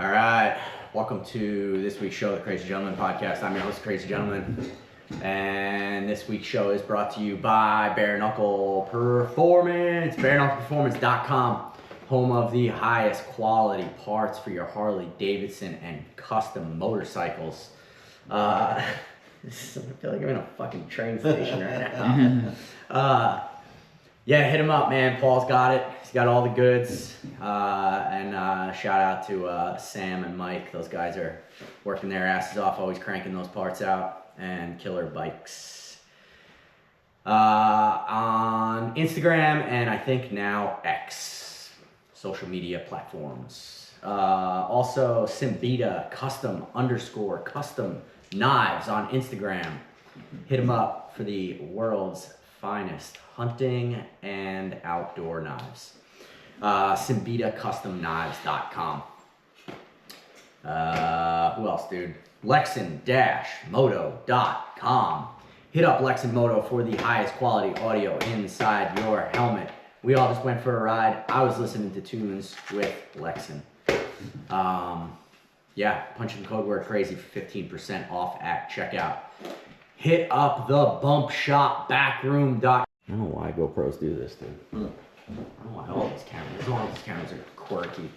All right, welcome to this week's show, the Crazy Gentleman Podcast. I'm your host, Crazy Gentleman, and this week's show is brought to you by Bare Knuckle Performance, bareknuckleperformance.com, home of the highest quality parts for your Harley Davidson and custom motorcycles. I feel like I'm in a fucking train station right now. Yeah, hit him up, man. Paul's got it. He's got all the goods. And shout out to Sam and Mike. Those guys are working their asses off, always cranking those parts out. And killer bikes. On Instagram and I think now X. Social media platforms. Also, Simbita custom knives on Instagram. Hit him up for the world's finest hunting and outdoor knives. SimbitaCustomKnives.com. Who else, dude? Lexan-Moto.com. Hit up Lexan Moto for the highest quality audio inside your helmet. We all just went for a ride. I was listening to tunes with Lexan. Yeah, punch in code word crazy for 15% off at checkout. Hit up the Bump Shop Backroom. I don't know why GoPros do this, dude. I don't know why all these cameras are quirky.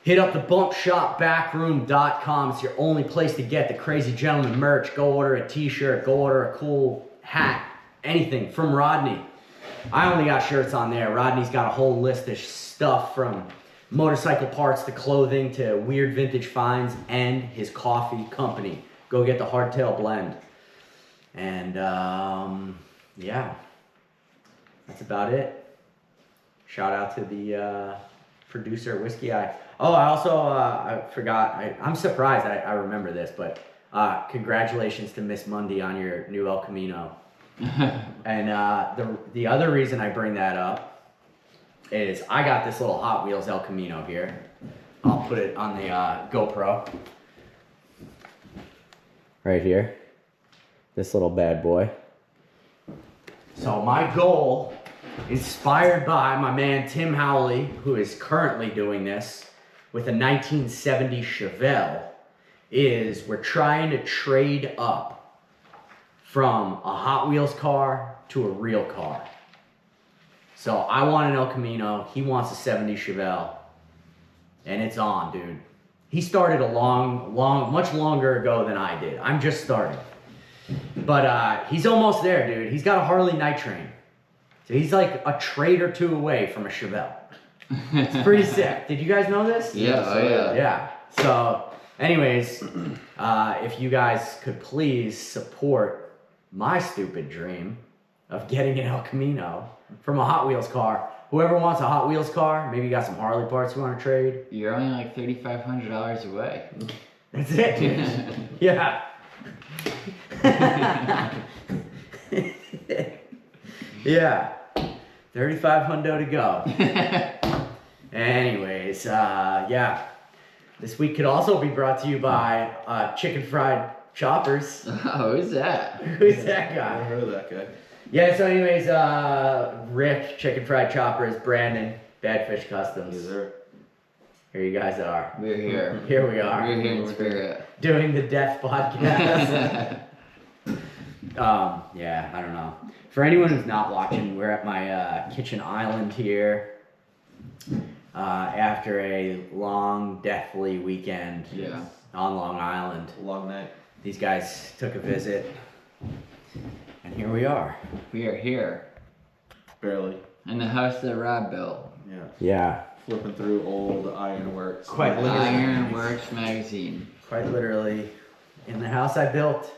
Hit up the bumpshopbackroom.com. It's your only place to get the Crazy Gentleman merch. Go order a t-shirt, go order a cool hat, anything from Rodney. I only got shirts on there. Rodney's got a whole list of stuff from motorcycle parts to clothing to weird vintage finds and his coffee company. Go get the Hardtail Blend. And yeah, that's about it. Shout out to the producer, Whiskey Eye. Oh, I also, I forgot, I'm surprised I remember this, but congratulations to Miss Mundy on your new El Camino. And the other reason I bring that up is I got this little Hot Wheels El Camino here. I'll put it on the GoPro. Right here. This little bad boy. So my goal, inspired by my man Tim Howley, who is currently doing this with a 1970 Chevelle, is we're trying to trade up from a Hot Wheels car to a real car. So I want an El Camino, he wants a 70 Chevelle, and it's on, dude. He started much longer ago than I did. I'm just starting. But he's almost there, dude. He's got a Harley Night Train. So he's like a trade or two away from a Chevelle. It's pretty sick. Did you guys know this? Yeah, oh yeah. Yeah. So, anyways, if you guys could please support my stupid dream of getting an El Camino from a Hot Wheels car. Whoever wants a Hot Wheels car, maybe you got some Harley parts you want to trade. You're only like $3,500 away. That's it, dude. Yeah. Yeah, 35 hundo to go. Anyways, yeah, this week could also be brought to you by Chicken Fried Choppers. Oh, who's that? Who's that guy? I heard of that guy. Yeah, so anyways, Rick, Chicken Fried Choppers, Brandon, Bad Fish Customs. Yes, sir. Here you guys are. We're here. Here we are. We're here in spirit. Doing the Death Podcast. Yeah, I don't know. For anyone who's not watching, we're at my kitchen island here after a long, deathly weekend on Long Island. Long night. These guys took a visit, and here we are. We are here. Barely. In the house that Rob built. Yeah. Yeah. Flipping through old Ironworks. Quite literally. Ironworks magazine. Quite literally. In the house I built.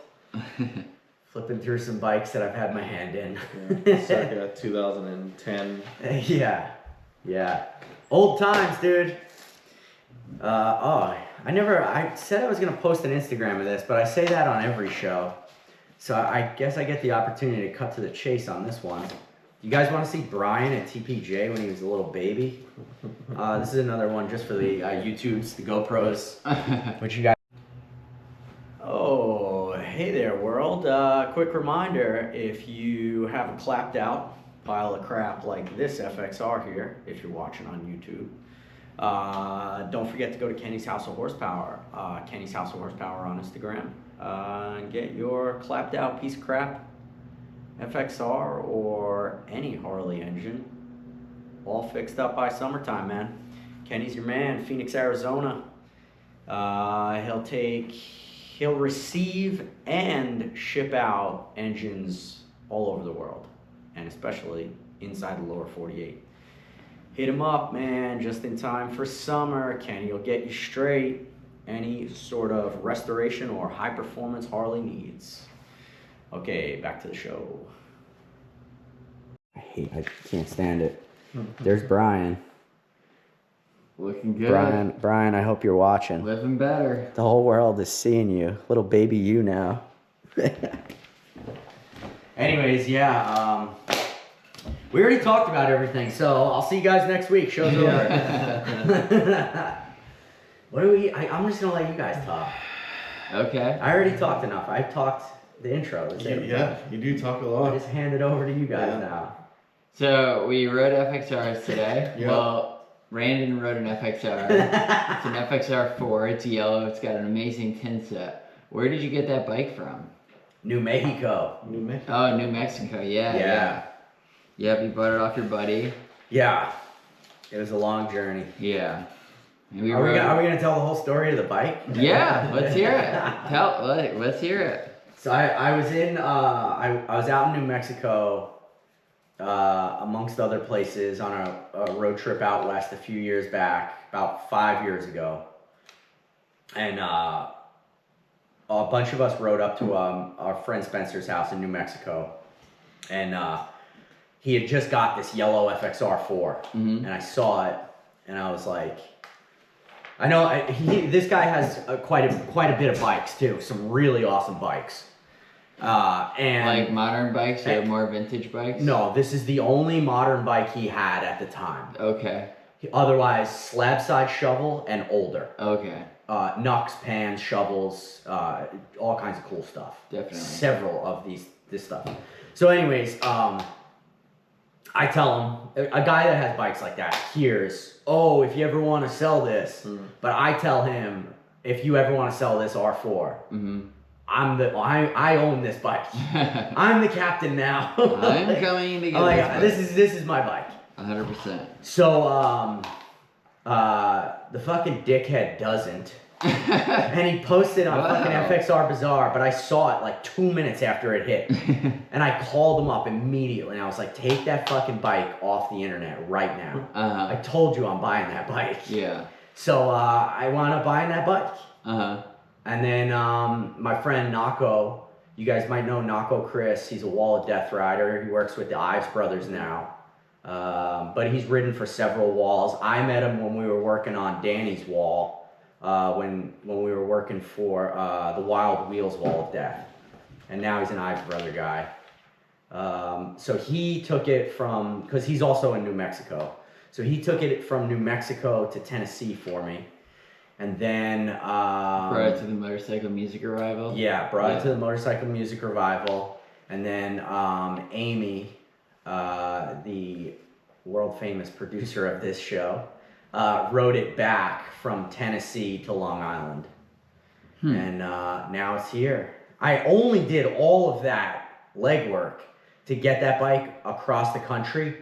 Flipping through some bikes that I've had my hand in. Yeah. Circa 2010. Yeah. Old times, dude. I said I was going to post an Instagram of this, but I say that on every show. So I guess I get the opportunity to cut to the chase on this one. You guys want to see Brian at TPJ when he was a little baby? This is another one just for the YouTubes, the GoPros, which you guys... Oh, hey there, world. Quick reminder, if you have a clapped out pile of crap like this FXR here, if you're watching on YouTube, Don't forget to go to Kenny's House of Horsepower, Kenny's House of Horsepower on Instagram, and get your clapped out piece of crap FXR or any Harley engine all fixed up by summertime, man. Kenny's your man, Phoenix, Arizona. He'll receive and ship out engines all over the world, and especially inside the lower 48. Hit him up, man, just in time for summer. Kenny will get you straight any sort of restoration or high performance Harley needs. Okay, back to the show. I can't stand it. There's Brian. Looking good. Brian, I hope you're watching. Living better. The whole world is seeing you. Little baby you now. Anyways, yeah, we already talked about everything, so I'll see you guys next week. Show's over. I'm just gonna let you guys talk. Okay. I already talked enough. I talked the intro. Yeah, you do talk a I lot. just hand it over to you guys Yeah. now. So we rode FXRs today. Yeah. Well, Brandon rode an FXR. It's an FXR4. It's yellow. It's got an amazing tin set. Where did you get that bike from? New Mexico. New Mexico. Oh, New Mexico. Yeah. Yep, you bought it off your buddy. Yeah. It was a long journey. Yeah. And we Are we rode. gonna tell the whole story of the bike? Yeah, let's hear it. Let's hear it. So I was in I was out in New Mexico, amongst other places, on a road trip out west a few years back, about 5 years ago, and a bunch of us rode up to our friend Spencer's house in New Mexico, and he had just got this yellow FXR4, and I saw it, and I was like, I know this guy has quite a bit of bikes too, some really awesome bikes. And Like modern bikes or more vintage bikes? no, this is the only modern bike he had at the time. Okay. Otherwise, slab side shovel and older. Okay. Knucks, pans, shovels, all kinds of cool stuff. Definitely. Several of this stuff. So anyways, I tell him, a guy that has bikes like that hears, oh, if you ever want to sell this. But I tell him, if you ever want to sell this R4, I own this bike. I'm the captain now. I'm coming to get I'm like, this is my bike. 100%. So the fucking dickhead doesn't. And he posted on fucking FXR Bazaar, but I saw it like 2 minutes after it hit. And I called him up immediately, and I was like, take that fucking bike off the internet right now. I told you I'm buying that bike. Yeah. So I wound up buying that bike. And then my friend Nako, you guys might know Nako Chris, he's a Wall of Death rider. He works with the Ives brothers now. But he's ridden for several walls. I met him when we were working on Danny's wall. When we were working for the Wild Wheels Wall of Death, and now he's an Ives brother guy. So he took it from, because he's also in New Mexico, so he took it from New Mexico to Tennessee for me, and then Brought it to the Motorcycle Music Revival. Yeah, brought it to the Motorcycle Music Revival, and then Amy, the world famous producer of this show, rode it back from Tennessee to Long Island. And now it's here. I only did all of that legwork to get that bike across the country.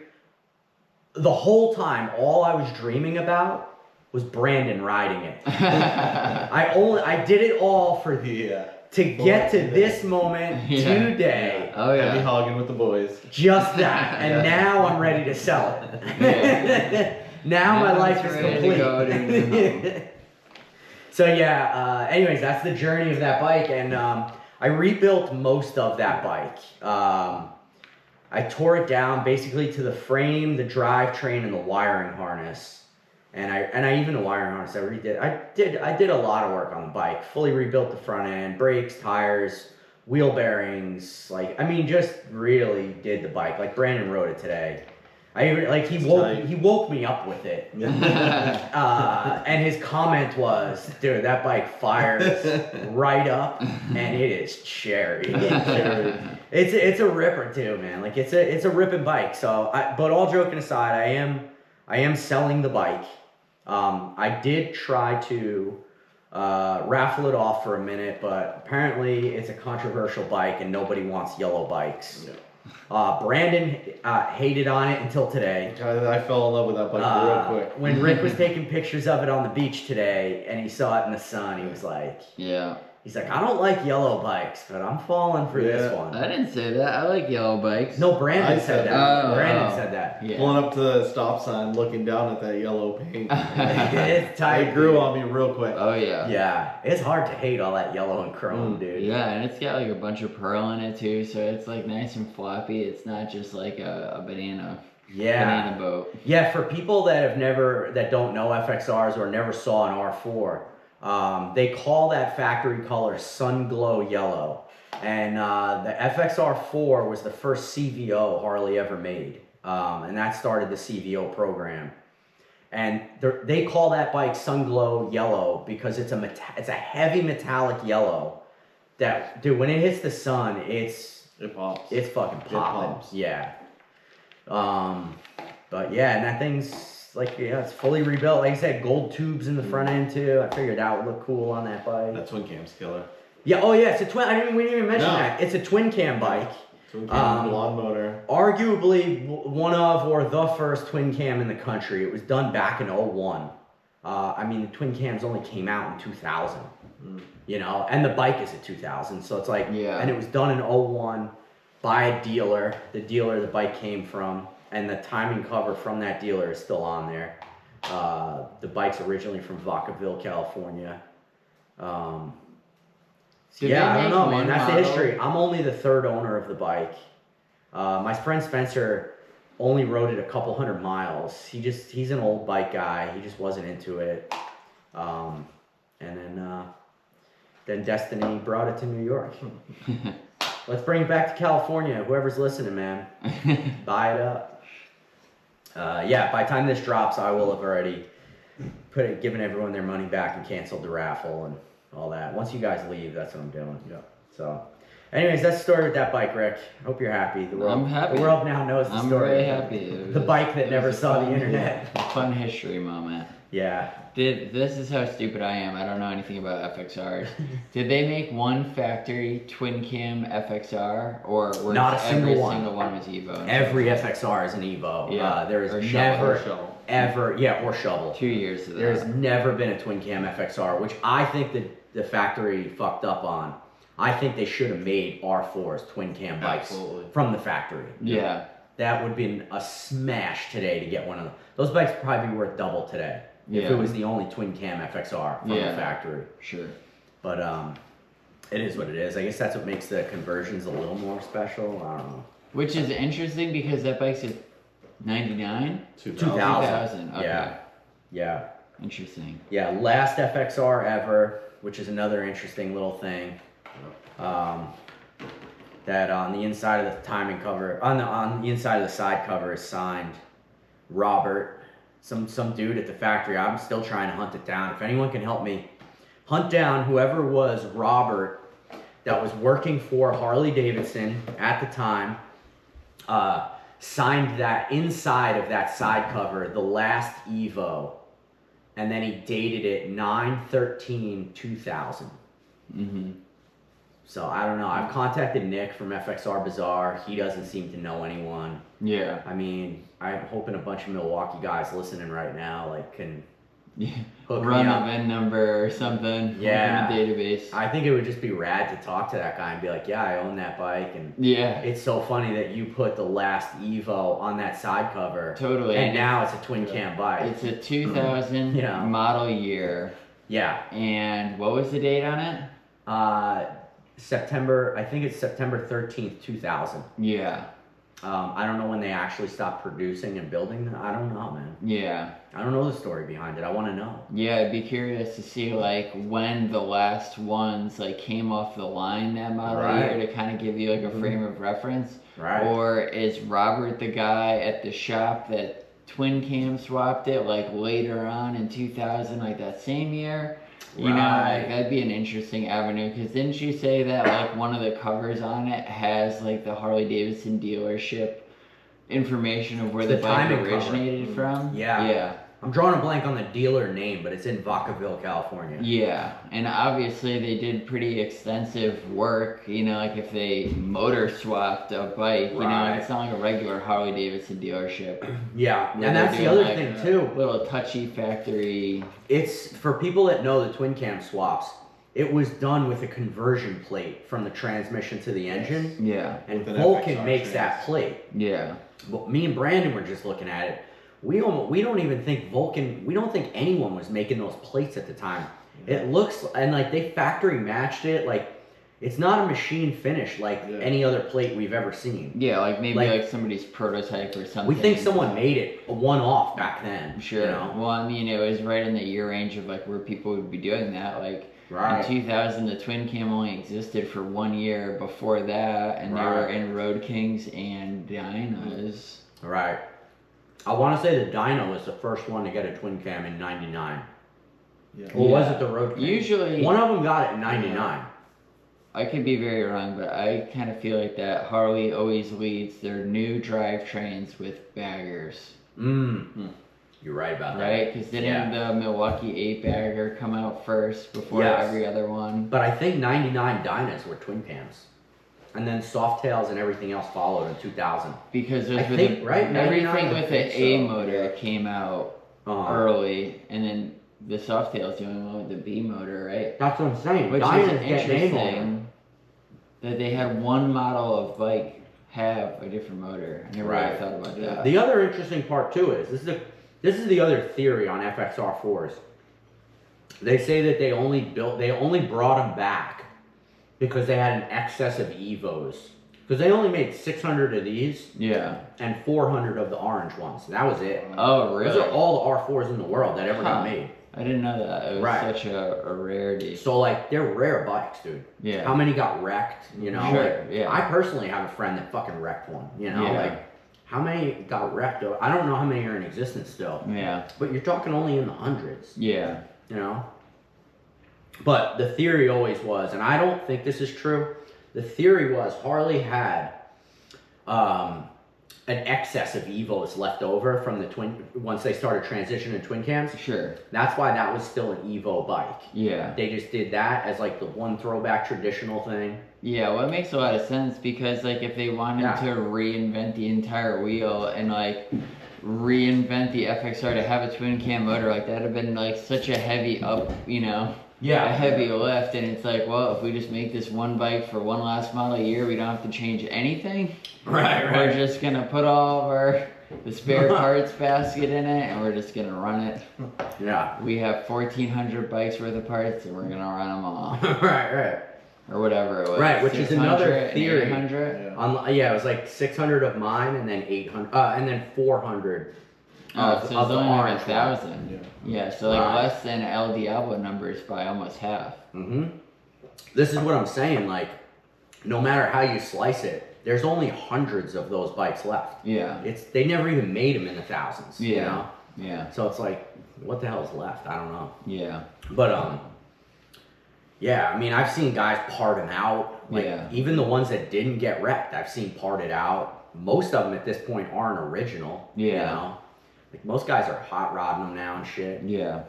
The whole time, all I was dreaming about was Brandon riding it. I did it all for to get to this moment today. Oh yeah. Heavy hogging with the boys. Just that. And now I'm ready to sell it. Now my life is complete. So yeah, anyways, that's the journey of that bike, and I rebuilt most of that bike. I tore it down basically to the frame, the drivetrain, and the wiring harness. And I even the wiring harness I redid. I did a lot of work on the bike. Fully rebuilt the front end, brakes, tires, wheel bearings. Just really did the bike. Like Brandon rode it today. He woke me up with it. And his comment was, dude, that bike fires right up, and it is cherry. It's a ripper too, man. Like it's a ripping bike. So, but all joking aside, I am selling the bike. I did try to raffle it off for a minute, but apparently it's a controversial bike and nobody wants yellow bikes. Brandon hated on it until today. I fell in love with that bike real quick. When Rick was taking pictures of it on the beach today and he saw it in the sun, he was like, Yeah. he's like, I don't like yellow bikes, but I'm falling for this one. I didn't say that. I like yellow bikes. No, Brandon said that. Oh, Brandon said that. Yeah. Pulling up to the stop sign, looking down at that yellow paint. It's tight. It grew on me real quick. Oh yeah. Yeah, it's hard to hate all that yellow and chrome, dude. Yeah, and it's got like a bunch of pearl in it too, so it's like nice and floppy. It's not just like a banana boat. Yeah, for people that don't know FXRs or never saw an R4, they call that factory color Sun Glow Yellow. And the FXR4 was the first CVO Harley ever made. And that started the CVO program. And they call that bike Sun Glow Yellow because it's a heavy metallic yellow that, dude, when it hits the sun, it pops. It's fucking popping. Pops. Yeah. But yeah, and that thing's like, it's fully rebuilt. Like I said, gold tubes in the front end too. I figured that would look cool on that bike. That twin cam's killer. Yeah, oh yeah, it's a twin. We didn't even mention that. It's a twin cam bike. Twin cam, blonde motor. Arguably one of, or the first twin cam in the country. It was done back in 01. I mean, the twin cams only came out in 2000. You know, and the bike is a 2000. So it's like, and it was done in 01 by a dealer. The dealer the bike came from, and the timing cover from that dealer is still on there. The bike's originally from Vacaville, California. Yeah, I don't know, man. That's the history. I'm only the third owner of the bike. My friend Spencer only rode it a couple hundred miles. He's an old bike guy. He just wasn't into it. And then Destiny brought it to New York. Let's bring it back to California. Whoever's listening, man, buy it up. Yeah, by the time this drops, I will have already given everyone their money back and canceled the raffle and all that. Once you guys leave, that's what I'm doing. Yeah. So, anyways, that's the story with that bike, Rick. Hope you're happy. I'm happy. The world now knows the I'm story. very happy. The bike that never saw the internet. A fun history moment. Yeah. This is how stupid I am. I don't know anything about FXRs. Did they make one factory twin cam FXR, or was not a single one? Single one was Evo? Every FXR is an Evo. Yeah. There is or never shovel. ever or shovel. 2 years of that. There's never been a twin cam FXR, which I think that the factory fucked up on. I think they should have made R4s twin cam bikes from the factory. Yeah. That would have been a smash today to get one of them. Those bikes would probably be worth double today if it was the only twin cam FXR from the factory. Sure. But it is what it is. I guess that's what makes the conversions a little more special. I don't know. Which is interesting because that bike's at 99? 2000. Okay. Yeah. Yeah. Interesting. Yeah, last FXR ever, which is another interesting little thing. That on the inside of the timing cover, on the inside of the side cover is signed Robert, some dude at the factory. I'm still trying to hunt it down. If anyone can help me hunt down whoever was Robert that was working for Harley Davidson at the time, signed that inside of that side cover, the last Evo. And then he dated it 9/13/2000. Mm-hmm. So I don't know. I've contacted Nick from FXR Bazaar. He doesn't seem to know anyone. Yeah. I mean, I'm hoping a bunch of Milwaukee guys listening right now can hook run me a up. VIN number or something. Yeah. In a database. I think it would just be rad to talk to that guy and be like, yeah, I own that bike. And it's so funny that you put the last Evo on that side cover. Totally. And now it's a twin cam bike. It's a 2000 model year. Yeah. And what was the date on it? September 13th, 2000. Yeah. I don't know when they actually stopped producing and building them. I don't know, man. Yeah. I don't know the story behind it. I want to know. Yeah, I'd be curious to see like when the last ones like came off the line that model year to kind of give you like a frame of reference. Right. Or is Robert the guy at the shop that twin cam swapped it like later on in 2000, like that same year? You know, like that'd be an interesting avenue, because didn't you say that like one of the covers on it has like the Harley Davidson dealership information of where the bike originated from? Yeah. Yeah. I'm drawing a blank on the dealer name, but it's in Vacaville, California. Yeah, and obviously they did pretty extensive work, you know, like if they motor swapped a bike, you know, Right. like it's not like a regular Harley Davidson dealership. Yeah, Where and they're that's the doing, other like, thing too. Little touchy factory. It's for people that know the twin cam swaps. It was done with a conversion plate from the transmission to the engine, Yeah, and With an Vulcan FXR makes trans. that plate. yeah. But me and Brandon were just looking at it. We don't even think Vulcan. We don't think anyone was making those plates at the time. It looks and like they factory matched it. Like it's not a machine finish like any other plate we've ever seen. Yeah, like maybe Like- like somebody's prototype or something. We think someone made it a one-off back then. Sure. You know? Well, I mean, it was right in the year range of like where people would be doing that. Like Right. in 2000, the Twin Cam only existed for 1 year before that, and they were Right. in Road Kings and Dynas. Right. I want to say the Dyna was the first one to get a twin cam in '99. Yeah. Or was Yeah. it the Road King? Usually, One of them got it in '99. I could be very wrong, but I kind of feel like that Harley always leads their new drivetrains with baggers. You're right about that. Right? Because didn't the Milwaukee 8-bagger come out first before Yes. every other one? But I think '99 Dynas were twin cams. And then Softails and everything else followed in 2000. Because those I were think, the, right? 99, everything I with think the A so. motor came out early, and then the Softail's the only one with the B motor, right? That's what I'm saying. Which Dynas is get name interesting that they had one model of bike have a different motor. I never really Right. thought about that. The other interesting part too is this is the other theory on FXR4s. They say that they only brought them back because they had an excess of Evos. Because they only made 600 of these Yeah. and 400 of the orange ones. That was it. Oh, really? Those are all the R4s in the world that ever got Huh. made. I didn't know that. It was Right. such a rarity. So like they're rare bikes, dude. Yeah. How many got wrecked? You know, Sure, like, yeah. I personally have a friend that fucking wrecked one. You know, Yeah. like how many got wrecked? I don't know how many are in existence still. Yeah. But you're talking only in the hundreds. Yeah. You know. But the theory always was, and I don't think this is true. The theory was Harley had an excess of Evos left over from the twin once they started transitioning to twin cams. Sure. That's why that was still an Evo bike. Yeah. They just did that as like the one throwback traditional thing. Yeah, well, it makes a lot of sense because, like, if they wanted Yeah. to reinvent the entire wheel and, like, reinvent the FXR to have a twin cam motor, like, that'd have been, like, such a heavy you know, a heavy lift. And it's like, well, if we just make this one bike for one last model year, we don't have to change anything. Right, We're just gonna put all of the spare parts basket in it, and we're just gonna run it. Yeah. We have 1,400 bikes worth of parts, and we're gonna run them all, right. or whatever it was. Right, which is 600 another and theory. 800. Yeah, it was like 600 of mine, and then 800, and then 400 Oh, of, so it's of the only like orange 1,000. Yeah, so like Right. less than El Diablo numbers by almost half. This is what I'm saying. Like, no matter how you slice it, there's only hundreds of those bikes left. Yeah. They never even made them in the thousands. You Yeah. know? Yeah. So it's like, what the hell is left? I don't know. Yeah. But yeah. I mean, I've seen guys part them out. Like, Yeah. even the ones that didn't get wrecked, I've seen parted out. Most of them at this point aren't original. You Yeah. know, like most guys are hot rodding them now and shit. Yeah.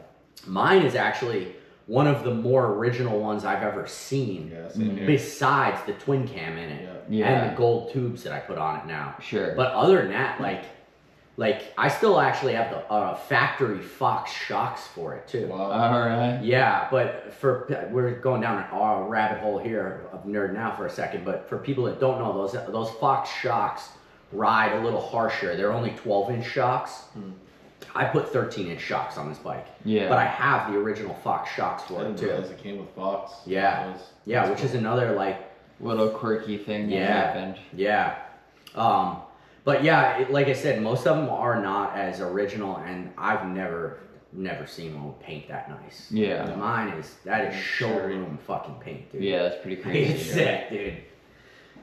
Mine is actually one of the more original ones I've ever seen. Yeah, same here. Besides the twin cam in it Yeah. and the gold tubes that I put on it now. Sure. But other than that, like I still actually have the factory Fox shocks for it too. Wow. All right. Yeah, but we're going down a rabbit hole here of nerd now for a second. But for people that don't know, those Fox shocks ride a little harsher. They're only 12-inch shocks. I put 13-inch shocks on this bike. Yeah. But I have the original Fox shocks I for it didn't too. realize it came with Fox. Yeah. Yeah, which is another like Little quirky thing that happened. yeah. But yeah, like I said, most of them are not as original, and I've never seen one with paint that nice. Yeah. Mine that is showroom fucking paint, dude. Yeah, that's pretty crazy. It's sick, dude.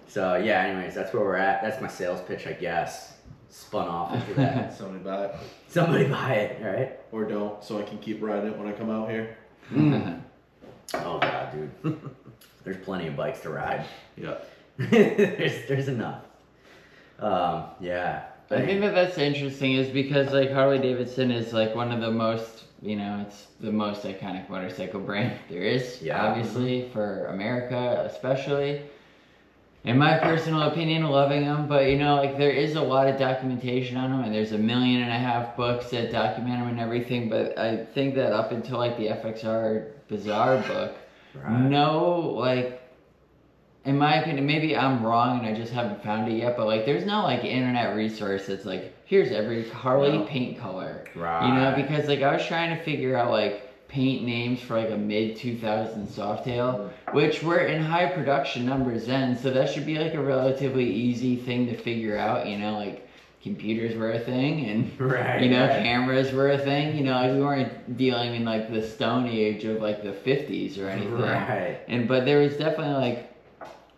So yeah, anyways, that's where we're at. That's my sales pitch, I guess. Spun off into that. Somebody buy it. Somebody buy it, right? Or don't, so I can keep riding it when I come out here. Oh god, dude. There's plenty of bikes to ride. Yeah. there's enough. Yeah. I think that's interesting is because like Harley Davidson is like one of the most, it's the most iconic motorcycle brand there is, obviously, for America especially. In my personal opinion, loving them, but like there is a lot of documentation on them, and there's 1.5 million books that document them and everything. But I think that up until like the FXR Bazaar book, no, like, in my opinion, maybe I'm wrong and I just haven't found it yet, but like there's no like internet resource that's like, here's every Harley paint color. Right. Because like I was trying to figure out like paint names for like a mid-2000s Softail, which were in high production numbers then, so that should be like a relatively easy thing to figure out, like computers were a thing, and cameras were a thing, like we weren't dealing in like the Stone Age of like the 50s or anything. But there was definitely like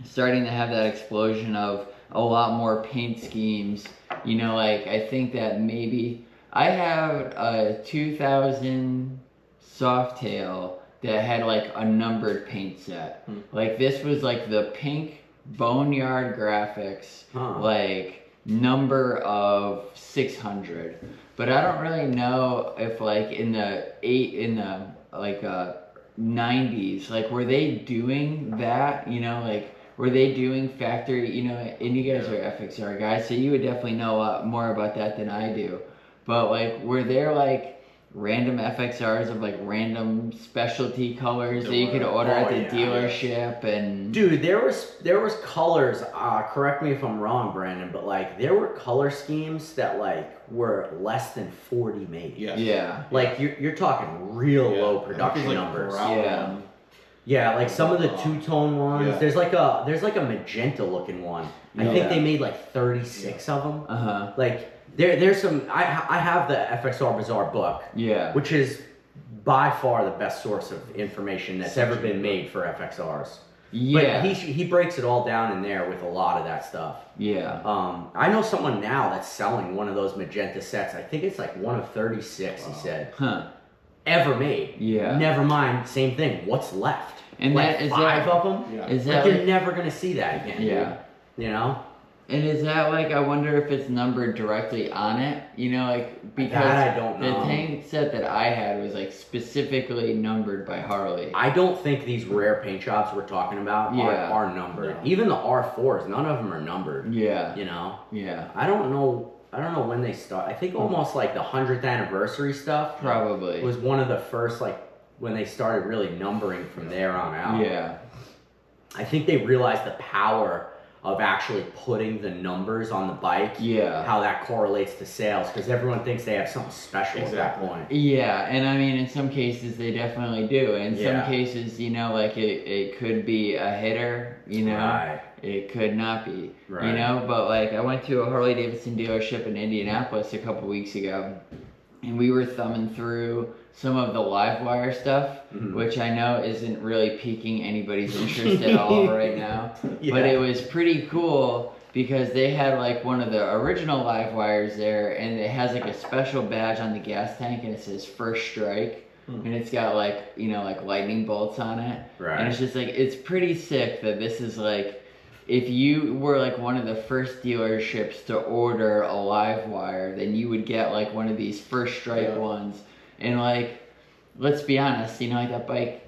starting to have that explosion of a lot more paint schemes, like I think that maybe I have a 2000 Softail that had like a numbered paint set. Like this was like the pink Boneyard graphics, like number of 600. But I don't really know if like in the 90s, like were they doing that, like were they doing factory, and you guys are FXR guys, so you would definitely know a lot more about that than I do. But like were there like random FXRs of like random specialty colors that you could order at the dealership? And dude, there was colors, correct me if I'm wrong, Brandon, but like there were color schemes that like were less than 40 made. Like you're talking real low production numbers. Like some of the two-tone ones. There's like a magenta looking one. I think they made like 36 of them. Like there's some. I have the FXR Bazaar book. Which is by far the best source of information that's ever been made for FXRs. But he breaks it all down in there with a lot of that stuff. I know someone now that's selling one of those magenta sets. I think it's like one of 36. He said. Ever made. Never mind. Same thing. What's left? And like that is five that, of them. Is like that you're never gonna see that again. And is that like, I wonder if it's numbered directly on it, like because that I don't know. The tank set that I had was like specifically numbered by Harley. I don't think these rare paint jobs we're talking about are numbered. Even the R4s, none of them are numbered. I don't know when they start. I think almost like the 100th anniversary stuff probably was one of the first, like when they started really numbering from there on out. I think they realized the power of actually putting the numbers on the bike, how that correlates to sales, because everyone thinks they have something special at that point. And I mean, in some cases they definitely do. In some cases, like it could be a hitter, it could not be, but like I went to a Harley Davidson dealership in Indianapolis a couple weeks ago, and we were thumbing through some of the live wire stuff, which I know isn't really piquing anybody's interest at all right now. But it was pretty cool because they had like one of the original live wires there, and it has like a special badge on the gas tank, and it says First Strike. And it's got like, like lightning bolts on it. And it's just like, it's pretty sick that this is like, if you were like one of the first dealerships to order a live wire, then you would get like one of these First Strike ones. And like, let's be honest, like that bike,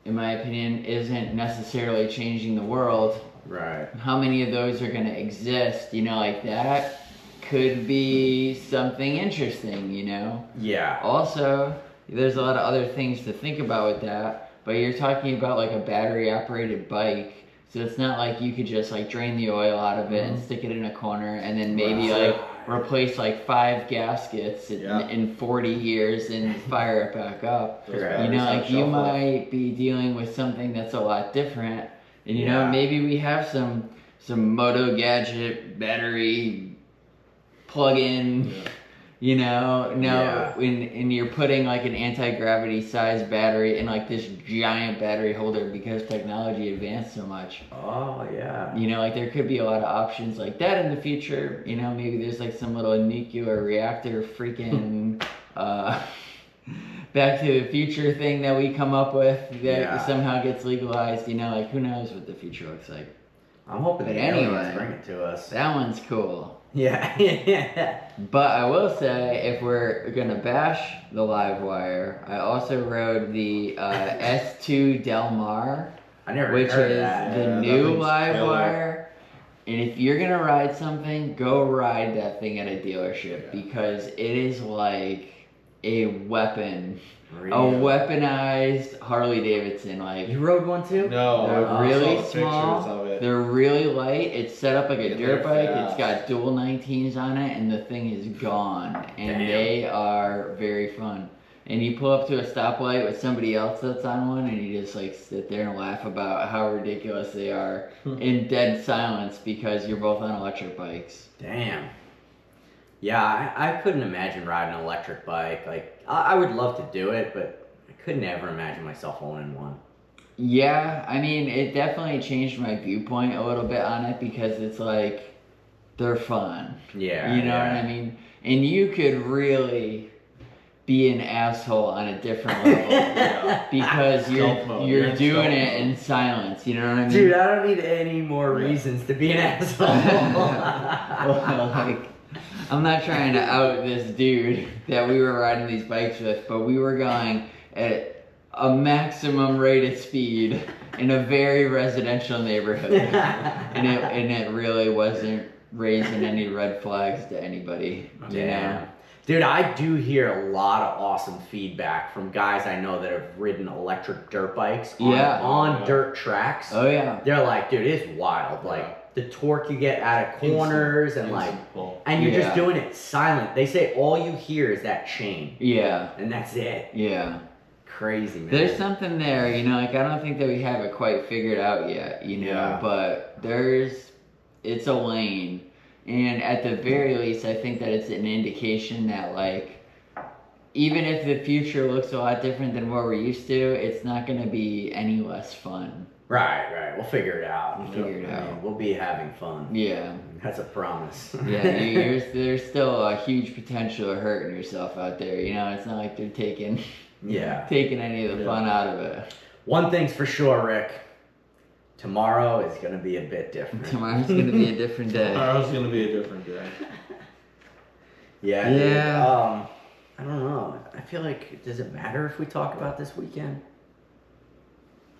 in my opinion, isn't necessarily changing the world. How many of those are going to exist? Like that could be something interesting, Also, there's a lot of other things to think about with that, but you're talking about like a battery operated bike. So it's not like you could just like drain the oil out of it and stick it in a corner and then maybe like replace like 5 gaskets in 40 years and fire it back up. Like you might be dealing with something that's a lot different. And maybe we have some Moto Gadget battery plug-in. And you're putting like an anti-gravity size battery in like this giant battery holder because technology advanced so much. Like there could be a lot of options like that in the future. Maybe there's like some little nuclear reactor freaking Back to the Future thing that we come up with that somehow gets legalized. Like who knows what the future looks like. I'm hoping But the anyway. aliens bring it to us. That one's cool. Yeah. But I will say, if we're gonna bash the live wire, I also rode the S2 Del Mar, I never which heard of is that. the Yeah, that new thing's live killer. wire. And if you're gonna ride something, go ride that thing at a dealership because it is like a weapon, a Really? weaponized Harley Davidson. Like You rode one too? No, they're I really saw the small. pictures of it. They're really light. It's set up like a And dirt they're bike. It's fast. got dual 19s on it, and the thing is gone. And Damn. they are very fun. And you pull up to a stoplight with somebody else that's on one, and you just like sit there and laugh about how ridiculous they are in dead silence because you're both on electric bikes. Damn. Yeah, I couldn't imagine riding an electric bike. Like, I would love to do it, but I could never imagine myself owning one. Yeah, I mean, it definitely changed my viewpoint a little bit on it because it's like they're fun. Yeah. You know what I mean? And you could really be an asshole on a different level Yeah. because Stealth mode. you're in doing stealth it mode. in silence. You know what I mean? Dude, I don't need any more Yeah. reasons to be an asshole. Well, like, I'm not trying to out this dude that we were riding these bikes with, but we were going at a maximum rated speed in a very residential neighborhood, and it really wasn't raising any red flags to anybody. You know? Damn. Dude, I do hear a lot of awesome feedback from guys I know that have ridden electric dirt bikes on, Yeah. on dirt tracks. Oh yeah. They're like, dude, it's wild. Like, the torque you get out of corners and like, Instant pull. and you're just Yeah. doing it silent. They say all you hear is that chain, Yeah. and that's it. Yeah. Crazy, man. There's something there, you know, like I don't think that we have it quite figured out yet, you know, Yeah. but it's a lane. And at the very least, I think that it's an indication that, like, even if the future looks a lot different than what we're used to, it's not going to be any less fun. Right. We'll figure it out. We'll figure it I mean, out. we'll be having fun. Yeah. That's a promise. Yeah, there's still a huge potential of hurting yourself out there, you know, it's not like they're taking any of the fun out of it. One thing's for sure, Rick. Tomorrow is going to be a bit different. Tomorrow's going to be a different day. Tomorrow's gonna be a different day. Yeah. Yeah. Dude. I don't know. I feel like, does it matter if we talk about this weekend?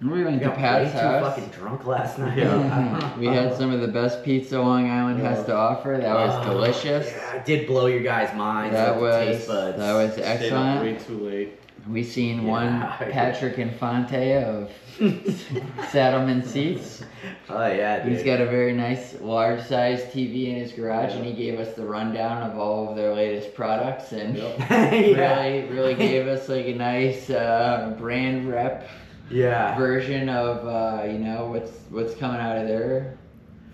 We went to got way Pat's too house. fucking drunk last night. Yeah. We had some of the best pizza Long Island has to offer. That was delicious. Yeah, it did blow your guys' minds. That with the was taste buds. that was Stayed up way excellent. too late. We seen Yeah, one I agree. Patrick Infante of Saddleman Seats. Oh yeah, dude. He's got a very nice large size TV in his garage, and he gave us the rundown of all of their latest products, and yeah. really gave us like a nice brand rep Yeah. version of you know what's coming out of their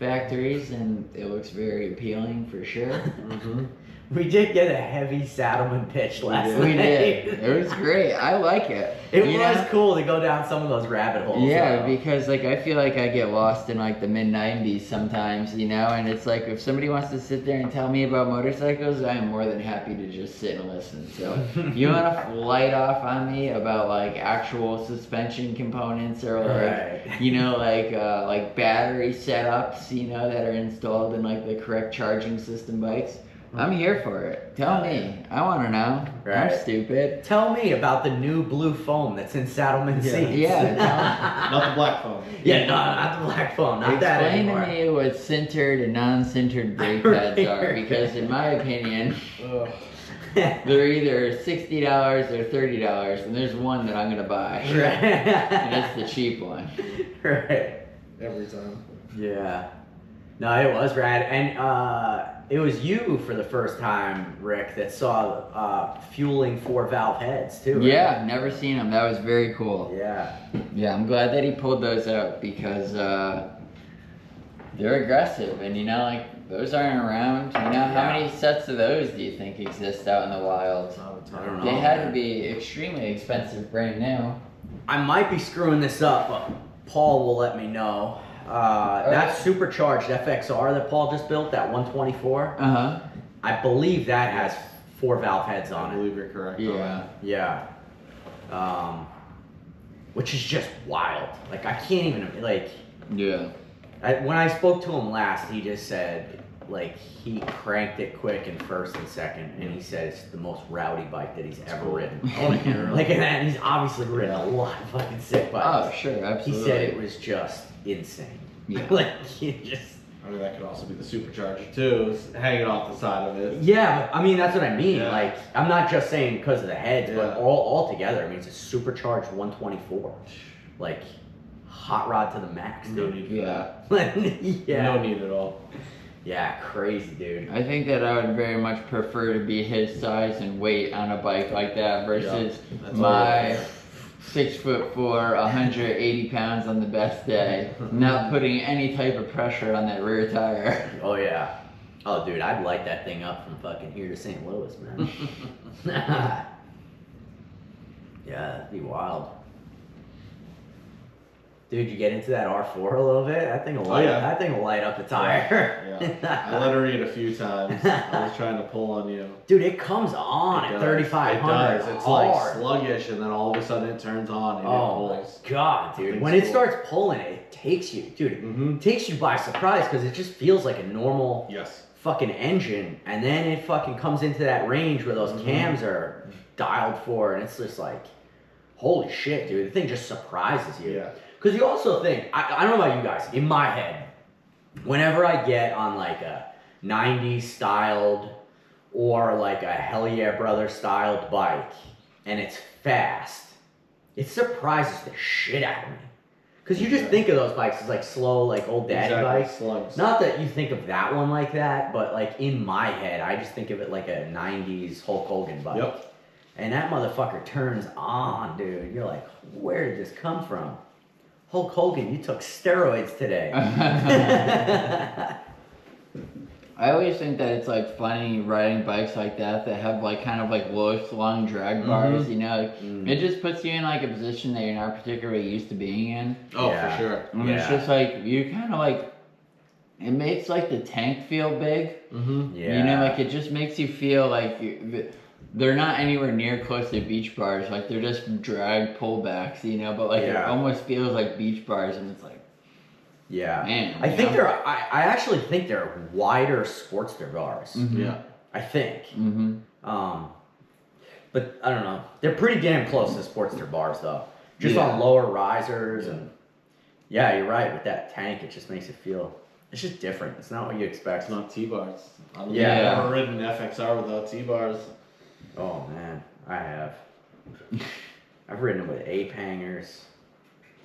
factories, and it looks very appealing for sure. Mm-hmm. We did get a heavy Saddleman pitch last night. We did. It was great. I like it. It You was know? cool to go down some of those rabbit holes. Yeah, though. because like I feel like I get lost in like the mid '90s sometimes, you know, and it's like if somebody wants to sit there and tell me about motorcycles, I am more than happy to just sit and listen. So you want to light off on me about like actual suspension components or like Right. you know like battery setups, you know, that are installed in like the correct charging system bikes. I'm here for it. Tell me. I want to know. Right. I'm stupid. Tell me about the new blue foam that's in Saddleman seats. Yeah. Not the black phone. Yeah, no, not the black foam. Not that Explain anymore. to me what sintered and non-sintered brake pads are, because in my opinion, Ugh. they're either $60 or $30, and there's one that I'm gonna buy, and Right. it's the cheap one. Right. Every time. Yeah. No, it was rad, and it was you for the first time, Rick, that saw fueling 4-valve heads too. Right? Yeah, never seen them. That was very cool. Yeah. Yeah, I'm glad that he pulled those out because they're aggressive, and you know, like those aren't around. You know, how many sets of those do you think exist out in the wild? I don't know. They had to be extremely expensive brand new. I might be screwing this up, but Paul will let me know. That supercharged FXR that Paul just built, that 124, Uh-huh. I believe that has 4-valve heads I on it. believe you're correct. Yeah. Yeah. Which is just wild. Like, I can't even, like, Yeah. When I spoke to him last, he just said, like, he cranked it quick in first and second, and he said it's the most rowdy bike that he's ever ridden. I want to hear it. Like, and he's obviously ridden a lot of fucking sick bikes. Oh, sure, absolutely. He said it was just insane. Yeah. Like, he just... I mean, that could also be the supercharger too, is hanging off the side of it. Yeah, but I mean, that's what I mean. Yeah. Like, I'm not just saying because of the heads, but Yeah. all together, I mean, it's a supercharged 124. Like, hot rod to the max, No dude. need for Yeah. that. Yeah. No need at all. Yeah, crazy, dude. I think that I would very much prefer to be his size and weight on a bike like that versus That's my all. 6'4", 180 pounds on the best day, not putting any type of pressure on that rear tire. Oh, yeah. Oh, dude, I'd light that thing up from fucking here to St. Louis, man. Yeah, that'd be wild. Dude, you get into that R4 a little bit? That thing will light, that thing will light up the tire. Yeah. I let her eat a few times. I was trying to pull on you. Dude, it comes on It at does. 3,500. It does. It's hard. like sluggish, and then all of a sudden it turns on and Oh it my pulls. god, dude. Thing's When it cool. starts pulling, it takes you, dude. It takes you by surprise because it just feels like a normal Yes. fucking engine. And then it fucking comes into that range where those cams are dialed for, and it's just like, holy shit, dude. The thing just surprises you. Yeah. Because you also think, I don't know about you guys, in my head, whenever I get on like a 90s styled or like a Hell Yeah Brother styled bike and it's fast, it surprises the shit out of me. Because you just think of those bikes as like slow, like old daddy bikes. Slugs. Not that you think of that one like that, but like in my head, I just think of it like a 90s Hulk Hogan bike. Yep. And that motherfucker turns on, dude. You're like, where did this come from? Hulk Hogan, you took steroids today. I always think that it's like funny riding bikes like that have like kind of like low slung drag bars, you know? It just puts you in like a position that you're not particularly used to being in. Oh, Yeah. for sure. And it's just like, you kind of like, it makes like the tank feel big. Yeah. You know, like it just makes you feel like they're not anywhere near close to beach bars. Like they're just drag pullbacks, you know, but like it almost feels like beach bars, and it's like, yeah. man. I think I actually think they're wider Sportster bars. Yeah. I think. But I don't know. They're pretty damn close to Sportster bars though. Just on lower risers and yeah, you're right. With that tank, it just makes it feel. It's just different. It's not what you expect. It's not T-bars. I don't Yeah. think I've ever ridden an FXR without T-bars. Oh man, I have. I've ridden it with ape hangers,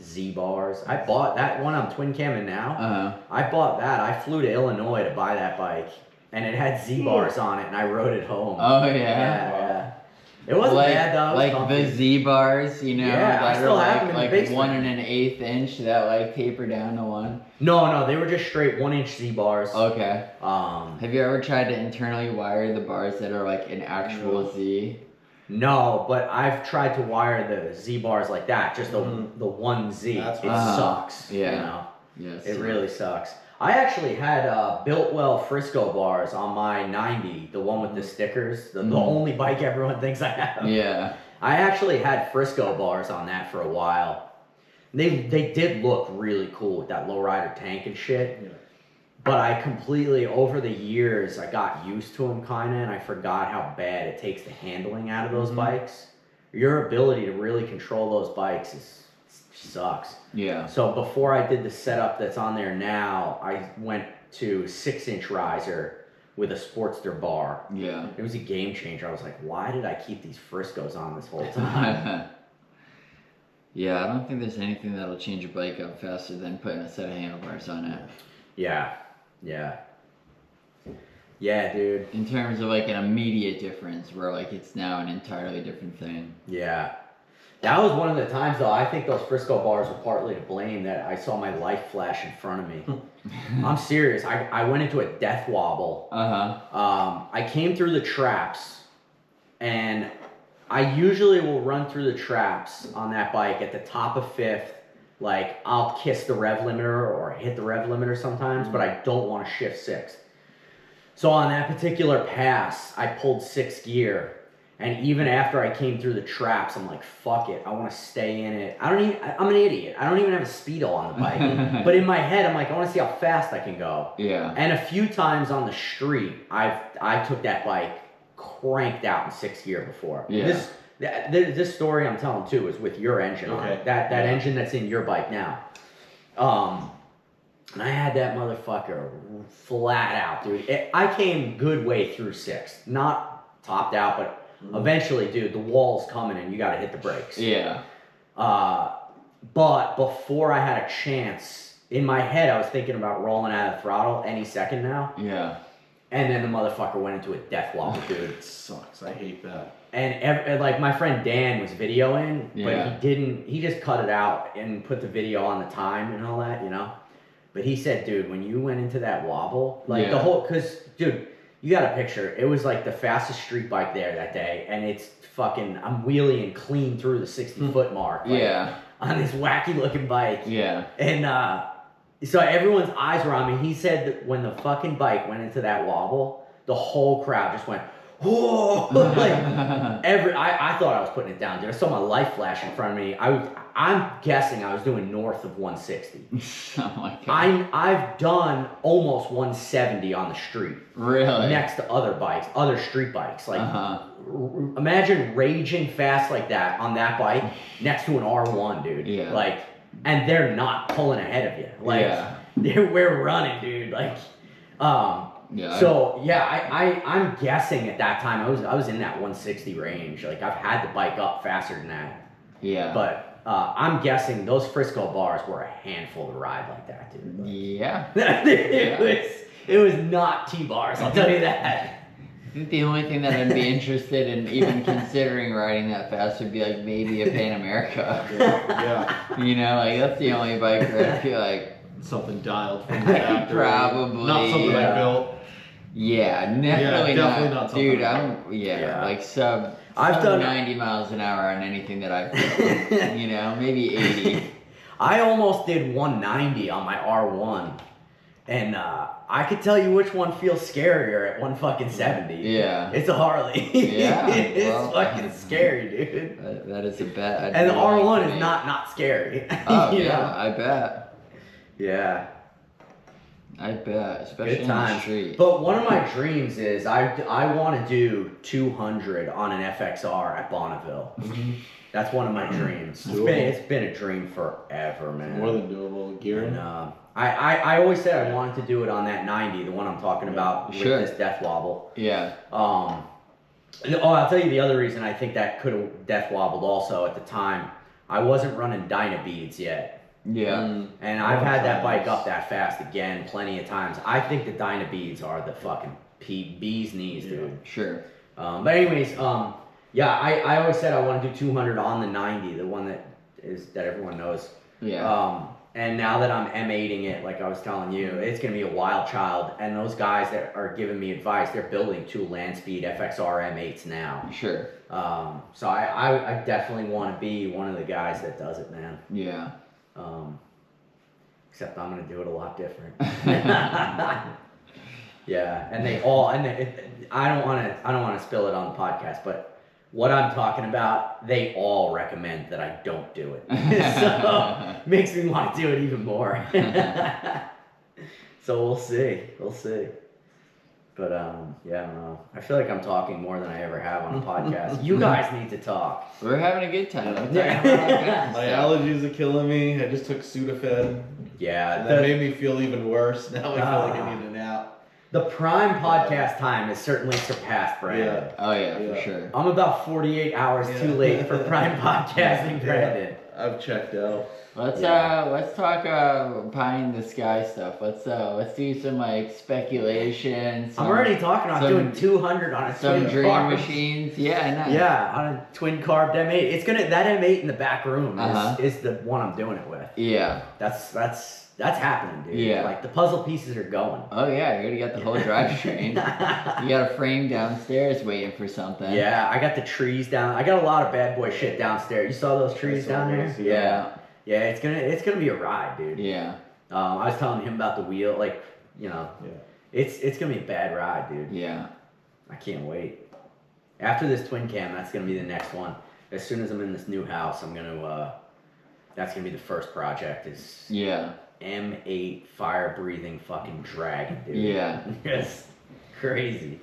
Z bars. I bought that one I'm twin camming now. I bought that. I flew to Illinois to buy that bike, and it had Z bars on it, and I rode it home. Oh, yeah. Yeah. It wasn't like, bad though. It was like comfy. the Z bars, you know, Yeah, I that still are have them in the like basement. 1 1/8 inch that like taper down to 1. No, they were just straight 1-inch Z bars. Okay. Um, Have you ever tried to internally wire the bars that are like an actual Z? no, but I've tried to wire the Z bars like that, just the one Z. That's It what- sucks. Yeah. You know? Yes. It really sucks. I actually had Builtwell Frisco bars on my 90, the one with the stickers, the only bike everyone thinks I have. Yeah. I actually had Frisco bars on that for a while. They did look really cool with that lowrider tank and shit. Yeah. But I completely, over the years, I got used to them kind of, and I forgot how bad it takes the handling out of those bikes. Your ability to really control those bikes sucks. Yeah. So before I did the setup that's on there now, I went to 6-inch riser with a Sportster bar. Yeah. It was a game changer. I was like, why did I keep these Friscos on this whole time? Yeah, I don't think there's anything that'll change a bike up faster than putting a set of handlebars on it. Yeah, dude. In terms of like an immediate difference where like it's now an entirely different thing. Yeah. That was one of the times, though, I think those Frisco bars were partly to blame that I saw my life flash in front of me. I'm serious. I went into a death wobble. I came through the traps, and I usually will run through the traps on that bike at the top of fifth. Like, I'll kiss the rev limiter or hit the rev limiter sometimes, but I don't want to shift sixth. So on that particular pass, I pulled sixth gear, And even after I came through the traps, I'm like, fuck it, I want to stay in it. I'm an idiot. I don't even have a speedo on the bike. But in my head, I'm like, I want to see how fast I can go. Yeah. And a few times on the street, I took that bike cranked out in 6th gear before. Yeah. This story I'm telling too is with your engine on it. That engine that's in your bike now. And I had that motherfucker flat out, dude. I came good way through 6th. Not topped out, but eventually, dude, the wall's coming and you got to hit the brakes. Yeah. But before I had a chance, in my head, I was thinking about rolling out of the throttle any second now. Yeah. And then the motherfucker went into a death wobble, dude. It sucks. I hate that. And like my friend Dan was videoing, Yeah. but he just cut it out and put the video on the time and all that, you know? But he said, dude, when you went into that wobble, like the whole, cause dude, you got a picture. It was like the fastest street bike there that day. And it's fucking, I'm wheeling clean through the 60-foot mark. Like, on this wacky looking bike. Yeah. And, so everyone's eyes were on me. He said that when the fucking bike went into that wobble, the whole crowd just went, whoa! Like I thought I was putting it down, dude. I saw my life flash in front of me. I'm guessing I was doing north of 160. Oh my god. I've done almost 170 on the street. Really? Next to other bikes, other street bikes. Like imagine raging fast like that on that bike next to an R1, dude. Yeah. Like, and they're not pulling ahead of you. Like we're running, dude. Like So I'm guessing at that time I was in that 160 range. Like I've had the bike up faster than that. Yeah. But I'm guessing those Frisco bars were a handful to ride like that, dude. Like, yeah. it was not T-bars, I'll tell you that. I think the only thing that I'd be interested in even considering riding that fast would be like maybe a Pan America. Yeah. You know, like that's the only bike that I feel like something dialed from the factory. Probably. Not something I built. Yeah, definitely not something. Dude, like sub I've done 90 miles an hour on anything that I've built. You know, maybe 80. I almost did 190 on my R1. And I could tell you which one feels scarier at 170. Yeah. It's a Harley. Yeah. It's fucking scary, dude. That is a bet. And the R1 is not scary. Oh, you yeah, know? I bet. Yeah. I bet, especially Good in the times. street. But one of my dreams is I want to do 200 on an FXR at Bonneville. That's one of my dreams. It's been a dream forever, man. More than doable. Gearing. And, I always said I wanted to do it on that 90, the one I'm talking about with this death wobble. Yeah. I'll tell you the other reason I think that could have death wobbled also at the time. I wasn't running Dyna beads yet. Yeah. And I've had that bike up that fast again plenty of times. I think the Dyna beads are the fucking bee's knees, dude. Sure. But anyways, I always said I want to do 200 on the 90, the one that everyone knows. Yeah. And now that I'm M8ing it, like I was telling you, it's going to be a wild child. And those guys that are giving me advice, they're building 2 land speed FXR M8s now. Sure. So I definitely want to be one of the guys that does it, man. Yeah. Except I'm going to do it a lot different. Yeah, and I don't want to spill it on the podcast, but what I'm talking about, they all recommend that I don't do it. So makes me want to do it even more. So we'll see. But yeah, I don't know. I feel like I'm talking more than I ever have on a podcast. You guys need to talk. We're having a good time. My allergies are killing me. I just took Sudafed. Yeah, That made me feel even worse. Now I feel like I need a nap. The prime podcast time is certainly surpassed, Brandon. Yeah. Oh yeah, for sure. I'm about 48 hours too late for prime podcasting, Brandon. I've checked out. Let's talk pie in the sky stuff. Let's do some like speculation. I'm already talking about doing 200 on a some twin dream carb. machines. Yeah, nice. Yeah, on a twin carb M8. It's gonna that M8 in the back room is the one I'm doing it with. Yeah. That's happening, dude. Yeah. Like the puzzle pieces are going. Oh yeah, you already got the whole drivetrain. You got a frame downstairs waiting for something. Yeah, I got the trees down. I got a lot of bad boy shit downstairs. You saw those trees down there? Yeah. Yeah, it's gonna be a ride, dude. Yeah. I was telling him about the wheel, like, you know, it's gonna be a bad ride, dude. Yeah. I can't wait. After this twin cam, that's gonna be the next one. As soon as I'm in this new house, I'm gonna. That's gonna be the first project. Is M8 fire breathing fucking dragon, dude. Yeah. It's crazy.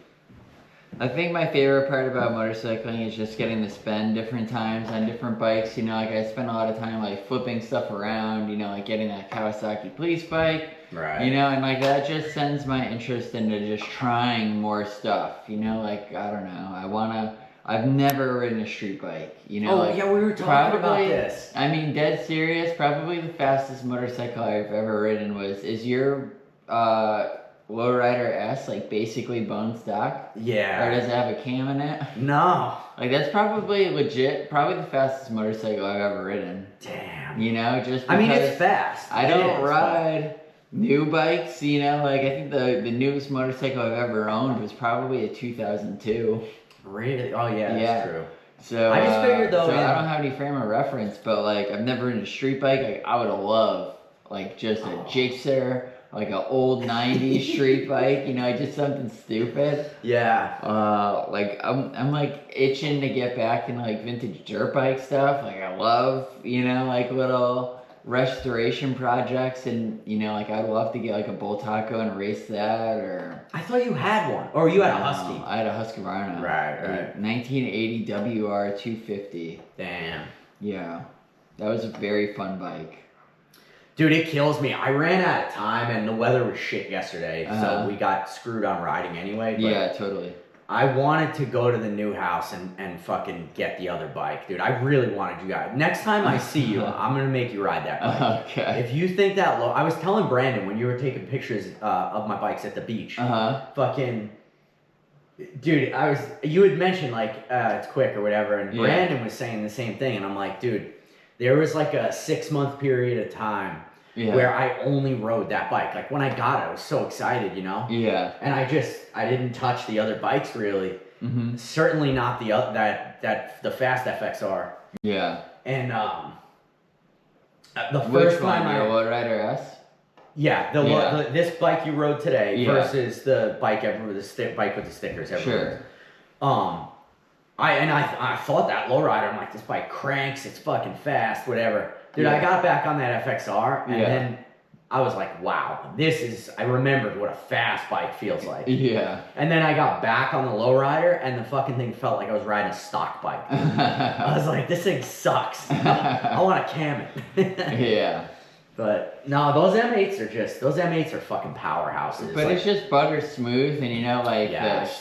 I think my favorite part about motorcycling is just getting to spend different times on different bikes. You know, like I spend a lot of time like flipping stuff around, you know, like getting that Kawasaki police bike. Right. You know, and like that just sends my interest into just trying more stuff. You know, like I don't know. I've never ridden a street bike. You know, Oh, like yeah, we were talking about probably, this. I mean, dead serious, probably the fastest motorcycle I've ever ridden is your Lowrider S, like basically bone stock? Yeah. Or does it have a cam in it? No. Like that's probably legit, probably the fastest motorcycle I've ever ridden. Damn. You know, just I mean, because it's fast. I don't ride new bikes, you know, like I think the newest motorcycle I've ever owned was probably a 2002. Really? Oh, yeah, that's true. So I just figured, though, so I don't have any frame of reference, but like I've never ridden a street bike. Like I would have loved like just a Gixxer, like an old 90s street bike, you know, just something stupid. Yeah. Like I'm like itching to get back into like vintage dirt bike stuff. Like I love, you know, like little restoration projects, and you know, like I'd love to get like a Bull Taco and race that. Or I thought you had one. Or you had a Husky. I had a Husqvarna. Right. 1980 WR 250. Damn. Yeah, that was a very fun bike. Dude, it kills me. I ran out of time and the weather was shit yesterday, so we got screwed on riding anyway. But yeah, totally. I wanted to go to the new house and fucking get the other bike, dude. I really wanted you guys. Next time I see you, I'm gonna make you ride that bike. Okay. If you think that low, I was telling Brandon when you were taking pictures of my bikes at the beach. Fucking, dude, you had mentioned like it's quick or whatever, and Brandon was saying the same thing, and I'm like, dude, there was like a 6-month period of time where I only rode that bike. Like when I got it, I was so excited, you know? Yeah. And I didn't touch the other bikes really. Mm-hmm. Certainly not the the fast FXR. Yeah. And the Which first one? time Your Lowrider S? Yeah, this bike you rode today versus the bike with the stickers. Sure. I thought that lowrider. I'm like, this bike cranks. It's fucking fast. Whatever, dude. I got back on that FXR, and then I was like, wow, I remembered what a fast bike feels like. Yeah. And then I got back on the lowrider, and the fucking thing felt like I was riding a stock bike. I was like, this thing sucks. I want to cam it. Yeah. But no, those M8s are fucking powerhouses. But like, it's just butter smooth, and you know, like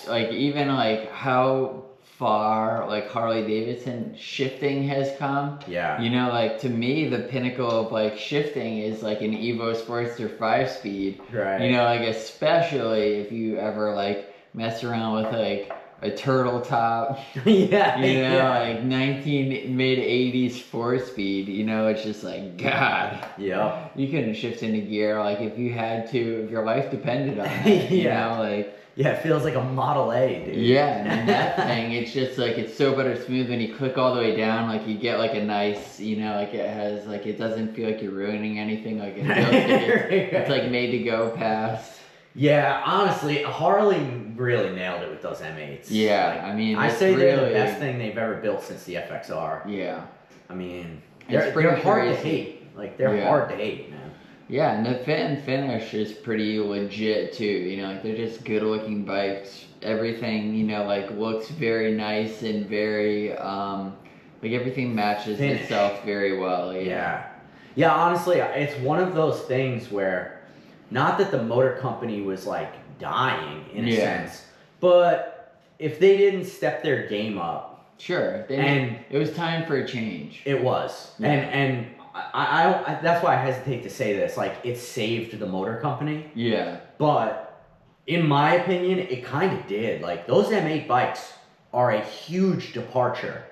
like even like how far like Harley Davidson shifting has come. Yeah. You know, like to me, the pinnacle of like shifting is like an Evo Sportster 5-speed. Right. You know, like especially if you ever like mess around with like a turtle top. Yeah. You know, like mid-80s 4-speed. You know, it's just like God. Yeah. You couldn't shift into gear like if you had to, if your life depended on it. You know, like. Yeah, it feels like a Model A, dude. Yeah, and that thing, it's just like, it's so butter smooth when you click all the way down, like you get like a nice, you know, like it has, like it doesn't feel like you're ruining anything, like it feels like it's like made to go past. Yeah, honestly, Harley really nailed it with those M8s. Yeah, like, I mean, I say they're the best thing they've ever built since the FXR. Yeah. I mean, they're hard to hate. Like, they're hard to hate, man. Yeah, and the fit and finish is pretty legit too. You know, like they're just good looking bikes. Everything, you know, like looks very nice and very, like everything matches itself very well. Yeah. Yeah, honestly, it's one of those things where, not that the motor company was like dying in a sense, but if they didn't step their game up. Sure. It was time for a change. It was. Yeah. And I that's why I hesitate to say this. Like, it saved the motor company. Yeah. But in my opinion, it kind of did. Like, those M8 bikes are a huge departure,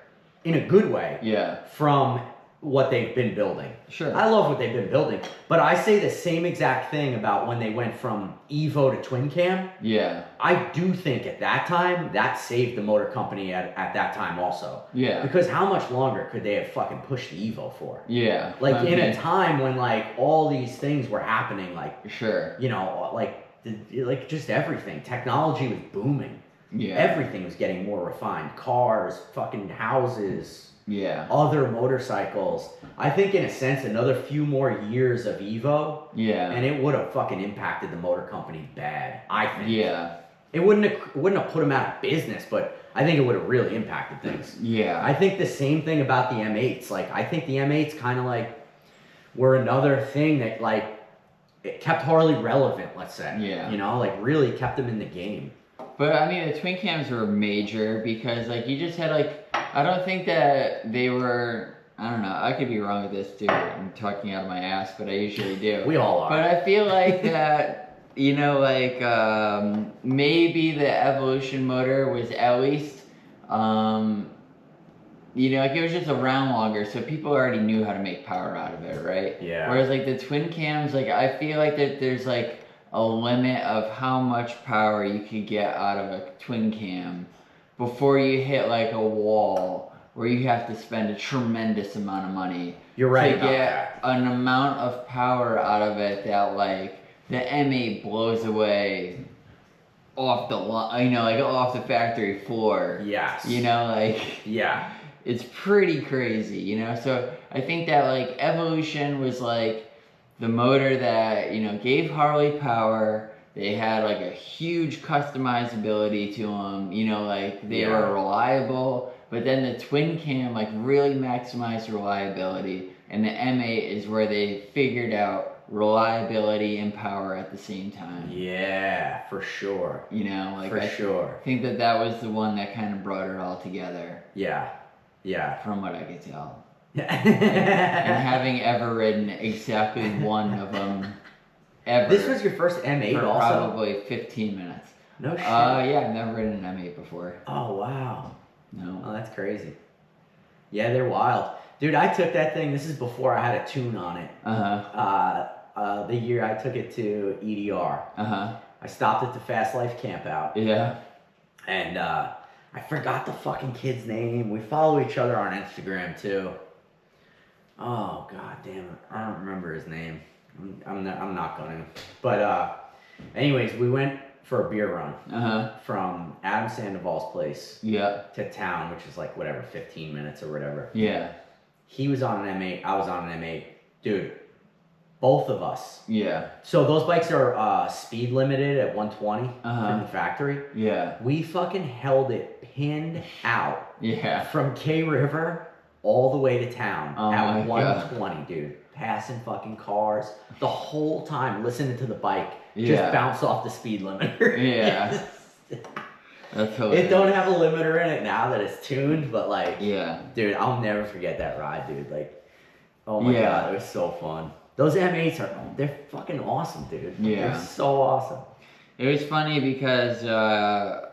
in a good way, from what they've been building. Sure. I love what they've been building, but I say the same exact thing about when they went from Evo to twin cam. Yeah. I do think at that time, that saved the motor company at that time also. Yeah. Because how much longer could they have fucking pushed the Evo for? Yeah. Like, in a time when, like, all these things were happening, like, sure, you know, like just everything. Technology was booming. Yeah. Everything was getting more refined. Cars, fucking houses, Yeah. other motorcycles. I think in a sense another few more years of Evo Yeah. and it would have fucking impacted the motor company bad, I think. Yeah. It wouldn't have put them out of business, but I think it would have really impacted things. Yeah. I think the same thing about the M8s. Like, I think the M8s kind of like were another thing that like it kept Harley relevant, let's say. Yeah. You know, like really kept them in the game. But I mean, the twin cams were major because like you just had like, I don't think that they were, I don't know, I could be wrong with this too. I'm talking out of my ass, but I usually do. We all are. But I feel like that, you know, like maybe the Evolution motor was at least, you know, like it was just around longer, so people already knew how to make power out of it, right? Yeah. Whereas like the twin cams, like I feel like that there's like a limit of how much power you could get out of a twin cam before you hit like a wall where you have to spend a tremendous amount of money. You're right to about get an amount of power out of it that like the M8 blows away off the line, you know, like off the factory floor. Yes. You know, like Yeah. it's pretty crazy, you know? So I think that like Evolution was like the motor that, you know, gave Harley power. They had like a huge customizability to them, you know, like they were reliable. But then the twin cam like really maximized reliability. And the M8 is where they figured out reliability and power at the same time. Yeah, for sure. You know, like For sure. I think that that was the one that kind of brought it all together. Yeah. Yeah. From what I could tell. Yeah. And having ever ridden exactly one of them ever. This was your first M8 for also? probably 15 minutes. No shit. Yeah, I've never ridden an M8 before. Oh, wow. No. Oh, that's crazy. Yeah, they're wild. Dude, I took that thing, this is before I had a tune on it. The year I took it to EDR. I stopped at the Fast Life campout. Yeah. And I forgot the fucking kid's name. We follow each other on Instagram too. Oh god damn it. I don't remember his name. I'm not gonna. But anyways, we went for a beer run. From Adam Sandoval's place to town, which is like whatever, 15 minutes or whatever. Yeah. He was on an M8, I was on an M8. Dude, both of us. Yeah. So those bikes are speed limited at 120 from the factory. Yeah. We fucking held it pinned out Yeah. from K River all the way to town at my 120, dude. Passing fucking cars the whole time, listening to the bike just Yeah. bounce off the speed limiter. Yeah. That's hilarious. It don't have a limiter in it now that it's tuned, but like, Yeah. dude, I'll never forget that ride, dude. Like, oh my Yeah. god, it was so fun. Those M8s they're fucking awesome, dude. Yeah. They're so awesome. It was funny because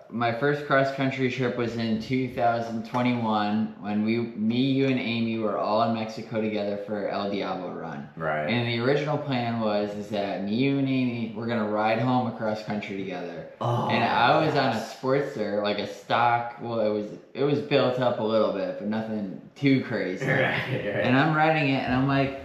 my first cross country trip was in 2021 when me, you, and Amy were all in Mexico together for El Diablo run. Right. And the original plan was that me, you, and Amy were gonna ride home across country together. Oh, And I was on a Sportster, like a stock. Well, it was built up a little bit, but nothing too crazy. Right. And I'm riding it, and I'm like,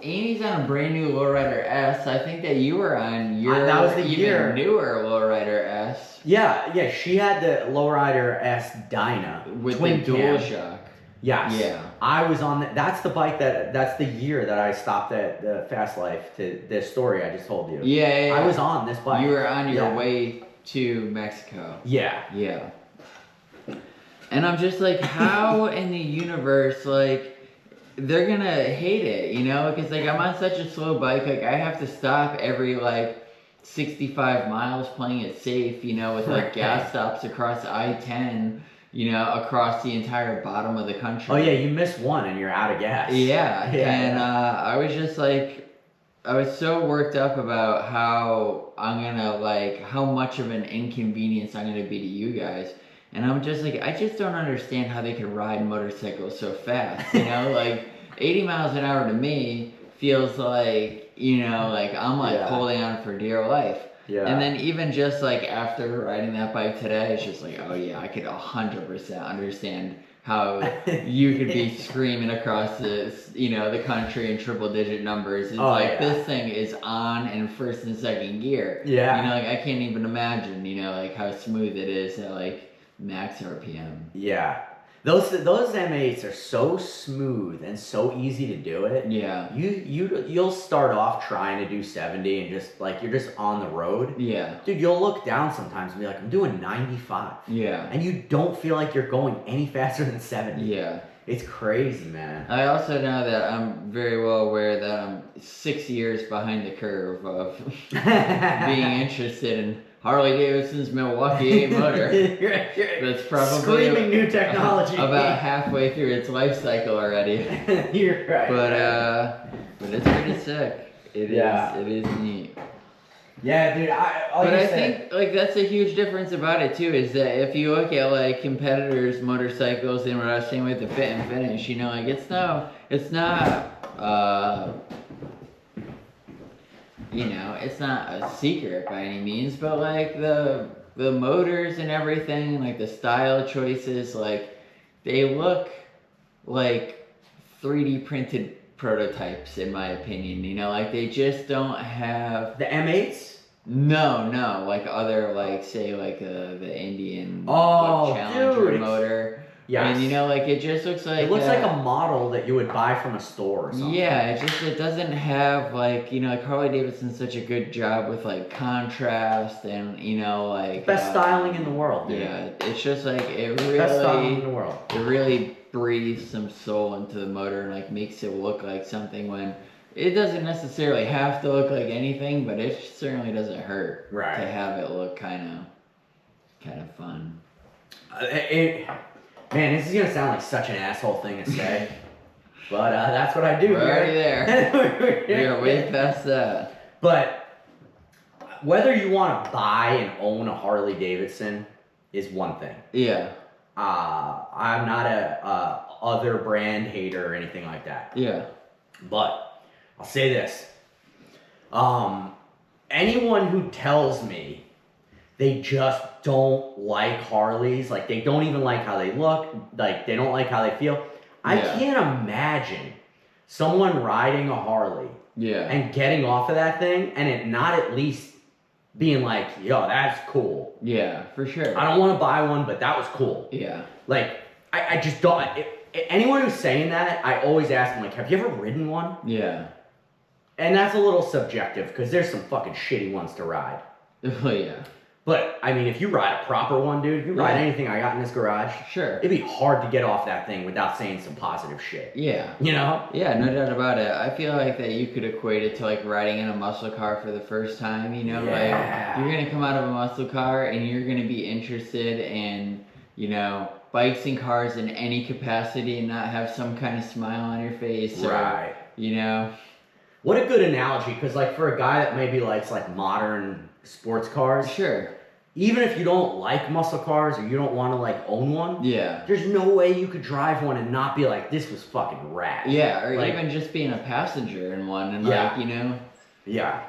Amy's on a brand new Lowrider S. I think that you were on your that was the even year. newer Lowrider S Yeah, she had the Lowrider S Dyna with twin the dual cam. shock. Yes. Yeah. I was on that's the bike that's the year that I stopped at the Fast Life to this story I just told you. Yeah. I was on this bike. You were on your way to Mexico. Yeah. Yeah. And I'm just like, how in the universe, like, they're gonna hate it, you know? Because, like, I'm on such a slow bike, like, I have to stop every, like, 65 miles playing it safe, you know, with, like, gas stops across I-10, you know, across the entire bottom of the country. Oh, yeah, you missed one and you're out of gas. Yeah, and I was just, like, I was so worked up about how I'm gonna, like, how much of an inconvenience I'm gonna be to you guys. And I'm just like, I just don't understand how they can ride motorcycles so fast, you know? Like, 80 miles an hour to me feels like, you know, like I'm like holding on for dear life. Yeah. And then even just like after riding that bike today, it's just like, oh yeah, I could 100% understand how you could be screaming across the country in triple digit numbers. It's this thing is on in first and second gear. Yeah. You know, like I can't even imagine, like how smooth it is at like max RPM. Yeah. Those M8s are so smooth and so easy to do it. Yeah. You'll start off trying to do 70 and just like you're just on the road. Yeah. Dude, you'll look down sometimes and be like, I'm doing 95. Yeah. And you don't feel like you're going any faster than 70. Yeah. It's crazy, man. I also know that I'm very well aware that I'm 6 years behind the curve of being interested in Harley Davidson's Milwaukee 8 motor. That's probably screaming new technology. About halfway through its life cycle already. You're right. But it's pretty sick. It is neat. Yeah, dude. I think like that's a huge difference about it too. Is that if you look at like competitors' motorcycles and what I was saying with the fit and finish, like it's not. It's not a secret by any means, but like the motors and everything, like the style choices, like they look like 3D printed prototypes in my opinion. Like they just don't have the M8s. No, like other like say like the Indian Challenger motor. Yes. And like it just looks like it looks like a model that you would buy from a store or something. Yeah, it doesn't have like like Harley Davidson's such a good job with like contrast and like best styling in the world, dude. Yeah, it's just like it really best styling in the world. It really breathes some soul into the motor and like makes it look like something when it doesn't necessarily have to look like anything, but it certainly doesn't hurt to have it look kind of fun. Man, this is gonna sound like such an asshole thing to say, but that's what I do. We're already there. We're way past that. But whether you want to buy and own a Harley Davidson is one thing. Yeah. I'm not a other brand hater or anything like that. Yeah. But I'll say this. Anyone who tells me they just don't like Harleys, like they don't even like how they look, like they don't like how they feel. I can't imagine someone riding a Harley and getting off of that thing and it not at least being like, yo, that's cool. Yeah, for sure. I don't want to buy one, but that was cool. Yeah. Like, I just don't, anyone who's saying that, I always ask them, like, have you ever ridden one? Yeah. And that's a little subjective, because there's some fucking shitty ones to ride. Oh, yeah. But, I mean, if you ride a proper one, dude, if you ride anything I got in this garage, it'd be hard to get off that thing without saying some positive shit. Yeah. You know? Yeah, no doubt about it. I feel like that you could equate it to, like, riding in a muscle car for the first time, you know? Like, you're going to come out of a muscle car, and you're going to be interested in, you know, bikes and cars in any capacity and not have some kind of smile on your face. Or, you know? What a good analogy, because, like, for a guy that maybe likes, like, modern sports cars. Sure. Even if you don't like muscle cars or you don't want to like own one, there's no way you could drive one and not be like, this was fucking rad. Yeah, or like, even just being a passenger in one and like, you know. Yeah.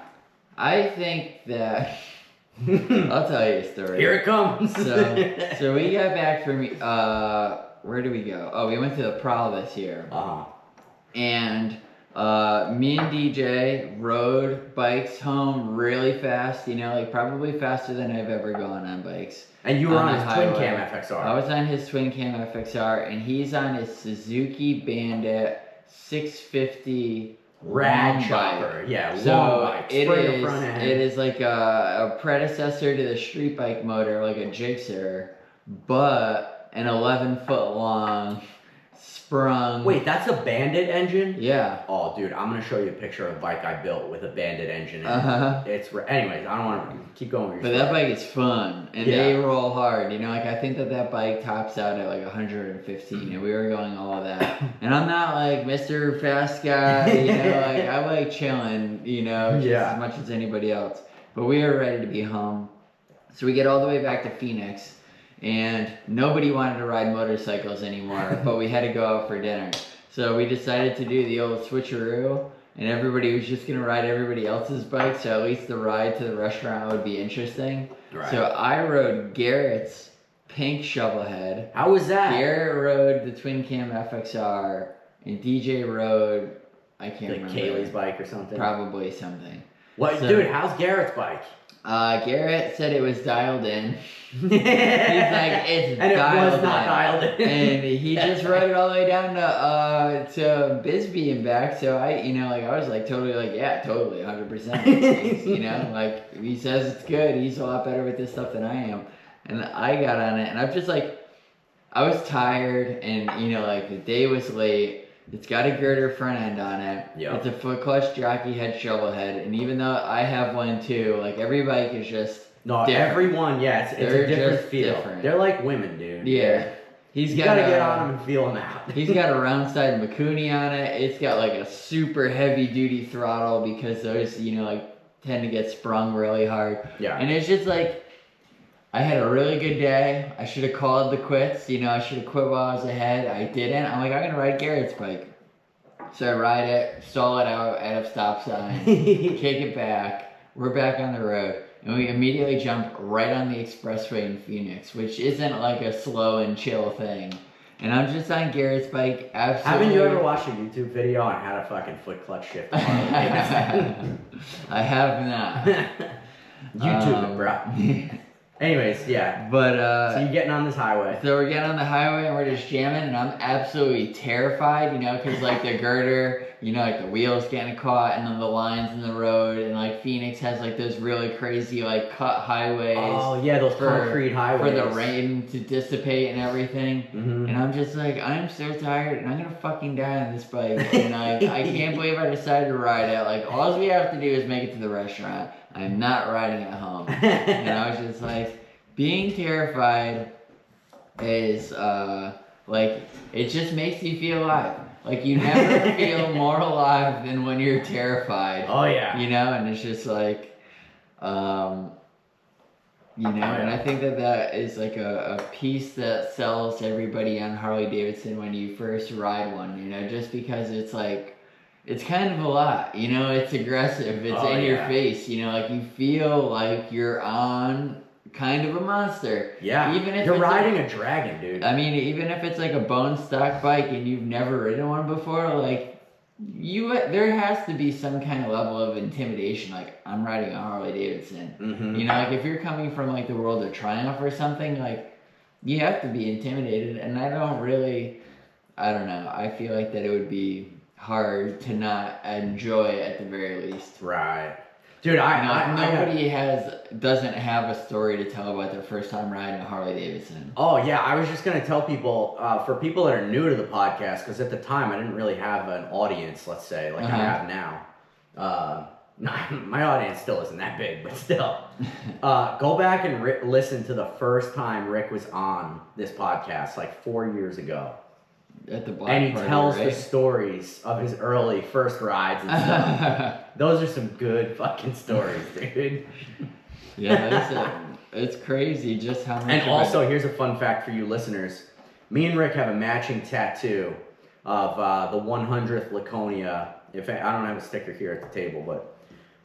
I think that I'll tell you a story. Here it comes. So we got back from where did we go? Oh, we went to the Prowl this year. And me and DJ rode bikes home really fast, you know, like probably faster than I've ever gone on bikes. And you were on his twin cam FXR. I was on his twin cam FXR, and he's on his Suzuki Bandit 650 rad chopper. Yeah, long bike. It is like a predecessor to the street bike motor, like a Gixxer, but an 11-foot long sprung. Wait, that's a Bandit engine? Yeah. Oh, dude, I'm gonna show you a picture of a bike I built with a Bandit engine in it. It's anyways, I don't want to keep going with your story. But that bike is fun, and they roll hard. You know, like I think that bike tops out at like 115, and we were going all of that. And I'm not like Mr. Fast Guy, you know, like I like chilling, you know, just as much as anybody else. But we are ready to be home, so we get all the way back to Phoenix. And nobody wanted to ride motorcycles anymore, but we had to go out for dinner. So we decided to do the old switcheroo, and everybody was just going to ride everybody else's bike, so at least the ride to the restaurant would be interesting. Right. So I rode Garrett's pink shovel head. How was that? Garrett rode the twin cam FXR, and DJ rode, I can't remember. Kaylee's bike or something? Probably something. What, So, dude, how's Garrett's bike? Garrett said it was dialed in. He's like, it's and dialed it was not dialed in. And he just rode it all the way down to Bisbee and back. So I was like totally like, yeah, totally, 100%. You know, like he says it's good. He's a lot better with this stuff than I am. And I got on it, and I'm just like, I was tired, and like the day was late. It's got a girder front end on it. Yep. It's a foot clutch jockey head shovel head, and even though I have one too, like every bike is just different. Everyone, yeah, it's a different feel. Different. They're like women, dude. Yeah. You gotta get on them and feel them out. He's got a round side Mikuni on it. It's got like a super heavy duty throttle because those, like tend to get sprung really hard. Yeah. And it's just like, I had a really good day. I should have called the quits. I should have quit while I was ahead. I didn't. I'm like, I'm going to ride Garrett's bike. So I ride it, stall it out at a stop sign, kick it back. We're back on the road. And we immediately jump right on the expressway in Phoenix, which isn't like a slow and chill thing. And I'm just on Garrett's bike, absolutely. Haven't you ever watched a YouTube video on how to fucking foot clutch shift? I have not. YouTube it, bro. Anyways, yeah. But so you're getting on this highway. So we're getting on the highway and we're just jamming, and I'm absolutely terrified, because like the girder, like the wheels getting caught, and then the lines in the road, and like Phoenix has like those really crazy like cut highways. Oh yeah, those concrete highways for the rain to dissipate and everything. Mm-hmm. And I'm just like, I'm so tired, and I'm gonna fucking die on this bike, and I can't believe I decided to ride it. Like all we have to do is make it to the restaurant. I'm not riding it home. And I was just like, being terrified is like, it just makes you feel alive. Like you never feel more alive than when you're terrified. Oh yeah. And it's just like, and I think that is like a piece that sells everybody on Harley Davidson when you first ride one, just because it's like, it's kind of a lot, it's aggressive, it's in your face, like you feel like you're on kind of a monster. Yeah, even if you're it's riding like, a dragon, dude. I mean, even if it's like a bone stock bike and you've never ridden one before, like there has to be some kind of level of intimidation. Like I'm riding a Harley Davidson. Mm-hmm. Like if you're coming from like the world of Triumph or something, like you have to be intimidated. And I don't know. I feel like that it would be hard to not enjoy at the very least. Right. Dude, nobody doesn't have a story to tell about their first time riding a Harley Davidson. Oh yeah, I was just gonna tell people, for people that are new to the podcast, because at the time I didn't really have an audience, let's say, like I have now. My audience still isn't that big, but still. Go back and listen to the first time Rick was on this podcast, like 4 years ago. At the block and he party, tells right? the stories of his early first rides and stuff. Those are some good fucking stories, dude. Yeah, it's crazy just how much. And also, here's a fun fact for you listeners. Me and Rick have a matching tattoo of the 100th Laconia. I don't have a sticker here at the table, but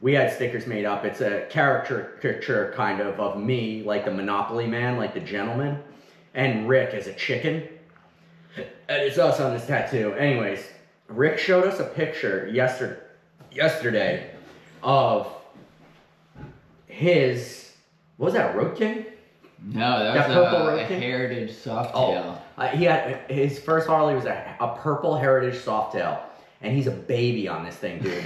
we had stickers made up. It's a caricature kind of me, like the Monopoly man, like the gentleman, and Rick as a chicken. And it's us on this tattoo. Anyways, Rick showed us a picture yesterday of his, what was that, a Road King? No, that was a Heritage Softail. He had, his first Harley was a purple Heritage Softail. And he's a baby on this thing, dude.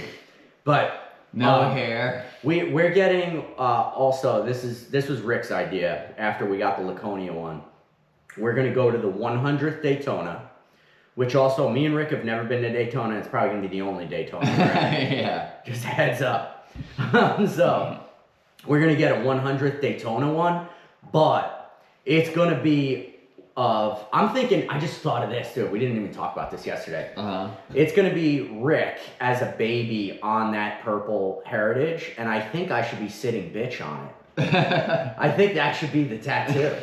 But no hair. We're getting, also, this was Rick's idea after we got the Laconia one. We're going to go to the 100th Daytona, which also, me and Rick have never been to Daytona. It's probably going to be the only Daytona. Right? Yeah. Just a heads up. So, we're going to get a 100th Daytona one, but it's going to be I'm thinking, I just thought of this too. We didn't even talk about this yesterday. It's going to be Rick as a baby on that purple Heritage, and I think I should be sitting bitch on it. I think that should be the tattoo.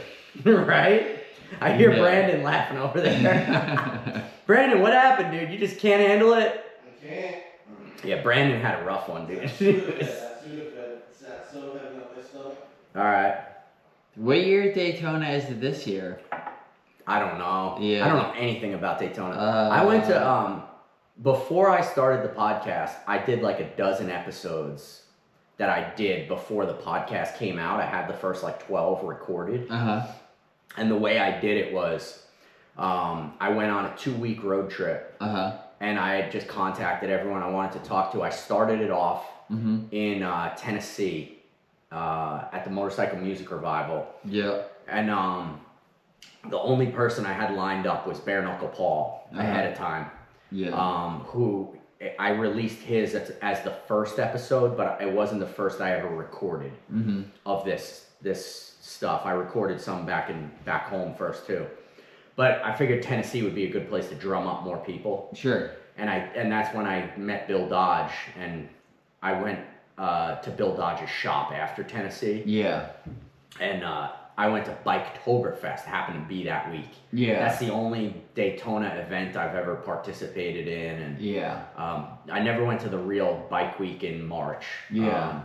Right? I hear Brandon laughing over there. Brandon, what happened, dude? You just can't handle it? I can't. Yeah, Brandon had a rough one, dude. It's so heavy on my stomach. Alright. What year Daytona is it this year? I don't know. Yeah. I don't know anything about Daytona. I went to before I started the podcast, I did like a dozen episodes that I did before the podcast came out. I had the first like 12 recorded. And the way I did it was I went on a 2-week road trip. And I had just contacted everyone I wanted to talk to. I started it off in Tennessee at the Motorcycle Music Revival. Yeah. And the only person I had lined up was Bare Knuckle Paul ahead of time. Yeah. Who I released his as the first episode, but it wasn't the first I ever recorded of this stuff. I recorded some back home first too. But I figured Tennessee would be a good place to drum up more people. Sure. And that's when I met Bill Dodge, and I went to Bill Dodge's shop after Tennessee. Yeah. And I went to Biketoberfest, happened to be that week. Yeah. That's the only Daytona event I've ever participated in. And yeah. I never went to the real bike week in March. Yeah.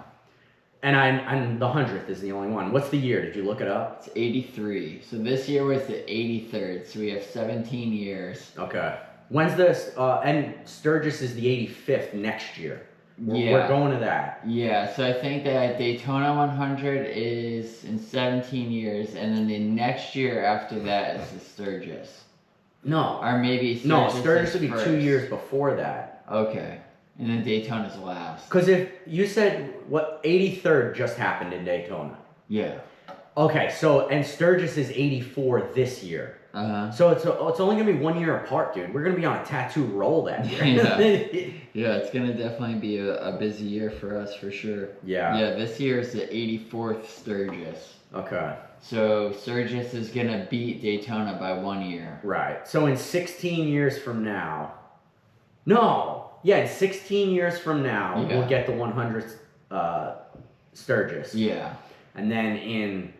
And the 100th is the only one. What's the year? Did you look it up? It's 83. So this year was the 83rd. So we have 17 years. Okay. When's this? And Sturgis is the 85th next year. We're going to that. Yeah, so I think that Daytona 100 is in 17 years, and then the next year after that is the Sturgis. No. Or maybe Sturgis Sturgis would be first. 2 years before that. Okay. And then Daytona's last. Because if you said, 83rd just happened in Daytona. Yeah. Okay, and Sturgis is 84 this year. So it's only going to be 1 year apart, dude. We're going to be on a tattoo roll that year. Yeah, it's going to definitely be a busy year for us for sure. Yeah. Yeah, this year is the 84th Sturgis. Okay. So Sturgis is going to beat Daytona by 1 year. Right. So in 16 years from now... in 16 years from now, we'll get the 100th Sturgis. Yeah. And then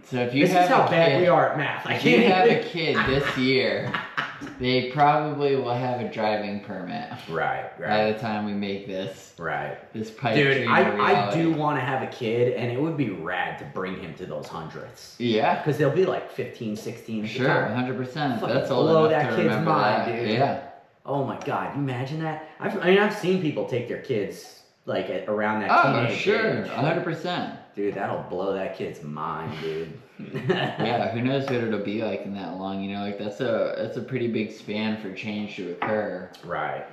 so if you this is how bad we are at math. If you have a kid this year, they probably will have a driving permit. Right. By the time we make this pipe Dude, dream I reality. do want to have a kid, and it would be rad to bring him to those 100ths. Yeah. Because they'll be like 15, 16. Sure, 100%. That's old blow enough that to kid's remember mind, that. dude. Yeah. Oh my God, you imagine that? I've seen people take their kids like around that teenage sure, age. 100%. Dude, that'll blow that kid's mind, dude. Yeah, who knows what it'll be like in that long, like that's a pretty big span for change to occur. Right.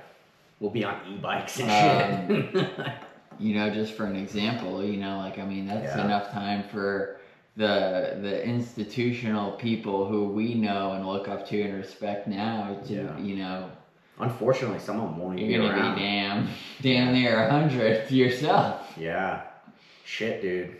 We'll be on e-bikes and shit. Just for an example, that's enough time for the institutional people who we know and look up to and respect now to, Unfortunately, some of them won't even you're be gonna around. be damn near 100 yourself. Yeah. Shit, dude.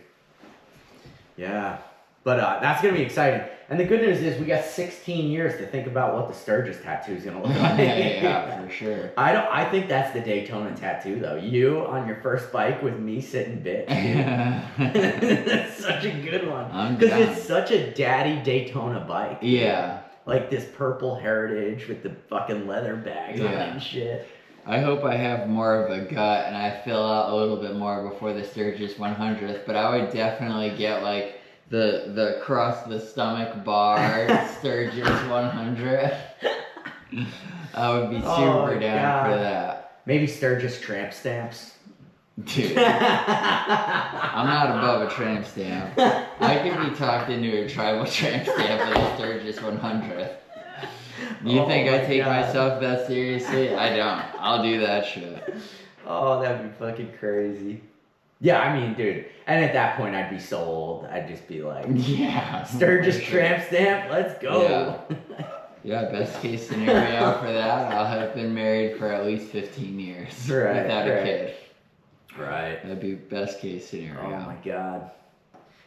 Yeah. But that's going to be exciting. And the good news is we got 16 years to think about what the Sturgis tattoo is going to look like. Yeah, for sure. I think that's the Daytona tattoo, though. You on your first bike with me sitting bitch, dude. That's such a good one. Because it's such a daddy Daytona bike. Dude. Yeah. Like this purple Heritage with the fucking leather bags on it and shit. I hope I have more of a gut and I fill out a little bit more before the Sturgis 100th, but I would definitely get like the cross the stomach bar Sturgis 100. I would be super down for that. Maybe Sturgis tramp stamps. Dude, I'm not above a tramp stamp. I could be talked into a tribal tramp stamp for the Sturgis 100th. You think I take myself that seriously? I don't. I'll do that shit. Oh, that'd be fucking crazy. Yeah, I mean, dude. And at that point, I'd be so old. I'd just be like, Sturgis tramp stamp, let's go. Yeah, best case scenario for that, I'll have been married for at least 15 years without a kid. Right. That'd be best case scenario. Oh my God.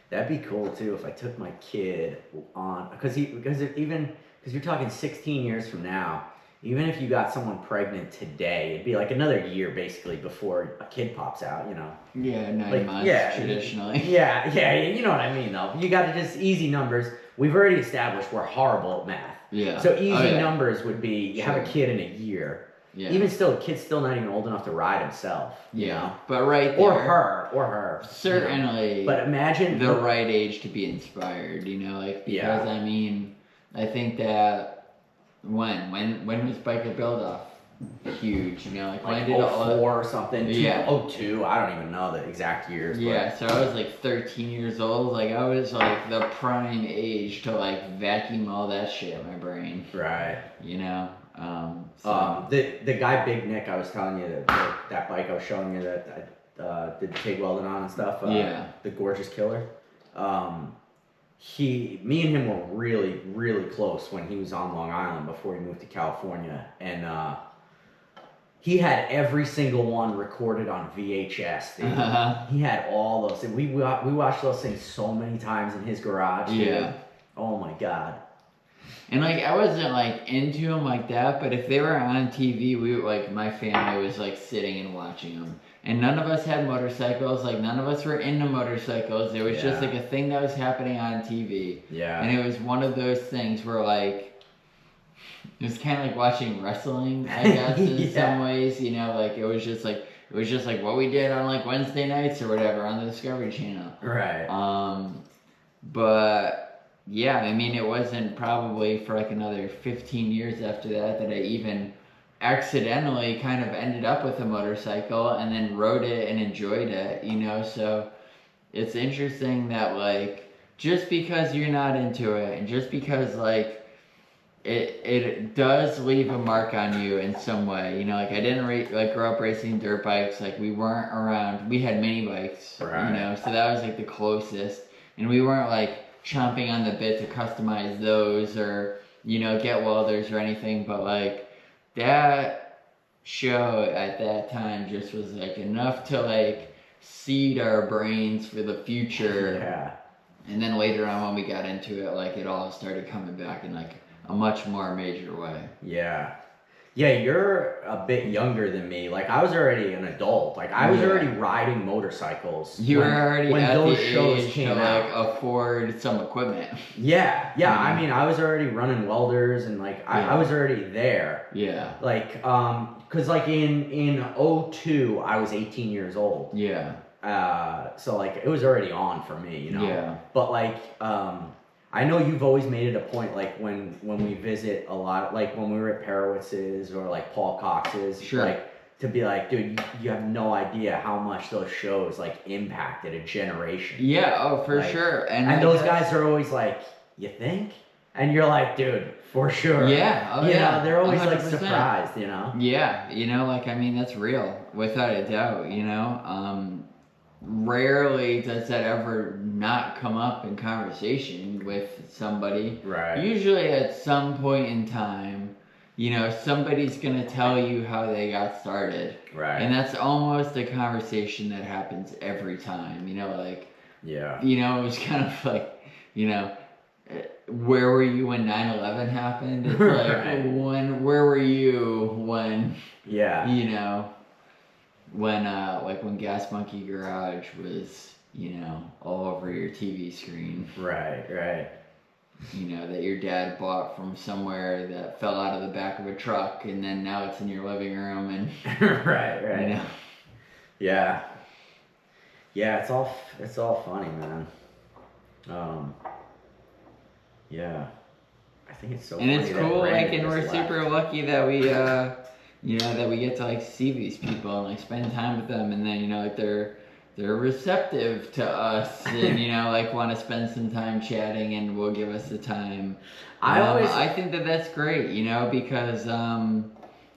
That'd be cool too if I took my kid on, because you're talking 16 years from now, even if you got someone pregnant today, it'd be like another year basically before a kid pops out, Yeah, 9 months traditionally. Yeah, you know what I mean though. You gotta just easy numbers. We've already established we're horrible at math. Yeah. So easy numbers would be you have a kid in a year. Yeah. Even still, the kid's still not even old enough to ride himself. You know? But right there. Or her. Certainly. You know? But imagine the right age to be inspired, you know, like, because I mean, I think that when was Biker Build Off huge, you know, like when did 04 or something, 02, 02, I don't even know the exact years. Yeah, so I was like 13 years old, like I was like the prime age to like vacuum all that shit in my brain. Right. You know? The guy Big Nick, I was telling you that bike I was showing you that I did TIG welding on and stuff. The Gorgeous Killer. Me and him were really, really close when he was on Long Island before he moved to California, and he had every single one recorded on VHS. Dude. He had all those. And we watched those things so many times in his garage. Dude. Yeah. Oh my god. And like I wasn't like into them like that, but if they were on TV, my family was like sitting and watching them. And none of us had motorcycles. Like none of us were into motorcycles. It was just like a thing that was happening on TV. Yeah. And it was one of those things where like it was kind of like watching wrestling, I guess, in some ways. You know, like it was just like what we did on like Wednesday nights or whatever on the Discovery Channel. Right. But yeah, I mean, it wasn't probably for like another 15 years after that I even accidentally kind of ended up with a motorcycle and then rode it and enjoyed it, you know? So it's interesting that like, just because you're not into it and just because like, it does leave a mark on you in some way, you know, like I didn't grow up racing dirt bikes, like we weren't around, we had mini bikes, you know, so that was like the closest, and we weren't like chomping on the bit to customize those or, you know, get welders or anything, but like that show at that time just was like enough to like seed our brains for the future. Yeah. And then later on when we got into it, like it all started coming back in like a much more major way. Yeah. Yeah, you're a bit younger than me. Like I was already an adult. Like I was already riding motorcycles. You were already when at those the shows age came to like afford some equipment. Yeah. I mean, I was already running welders and like I was already there. Yeah. Like cuz like in 02 I was 18 years old. Yeah. So like it was already on for me, you know. Yeah. But like I know you've always made it a point, like when we visit a lot, like when we were at Perowitz's or like Paul Cox's, like to be like, dude, you have no idea how much those shows like impacted a generation. Yeah, oh for sure. And those guys are always like, you think? And you're like, dude, for sure. Yeah, oh, you know, they're always 100%. Like surprised, you know. Yeah, you know, like I mean that's real, without a doubt, you know. Rarely does that ever not come up in conversation with somebody. Right. Usually at some point in time, you know, somebody's going to tell you how they got started. Right. And that's almost a conversation that happens every time, you know, like, yeah. You know, it was kind of like, you know, where were you when 9/11 happened? It's like, where were you when, you know, when Gas Monkey Garage was, you know, all over your TV screen. Right. You know, that your dad bought from somewhere that fell out of the back of a truck and then now it's in your living room and right. You know. Yeah. Yeah, it's all funny, man. Yeah. I think it's so funny. And it's cool, like, and we're super lucky that we you know, that we get to like see these people and like spend time with them, and then you know like they're receptive to us and you know like want to spend some time chatting and will give us the time. I think that's great, you know, because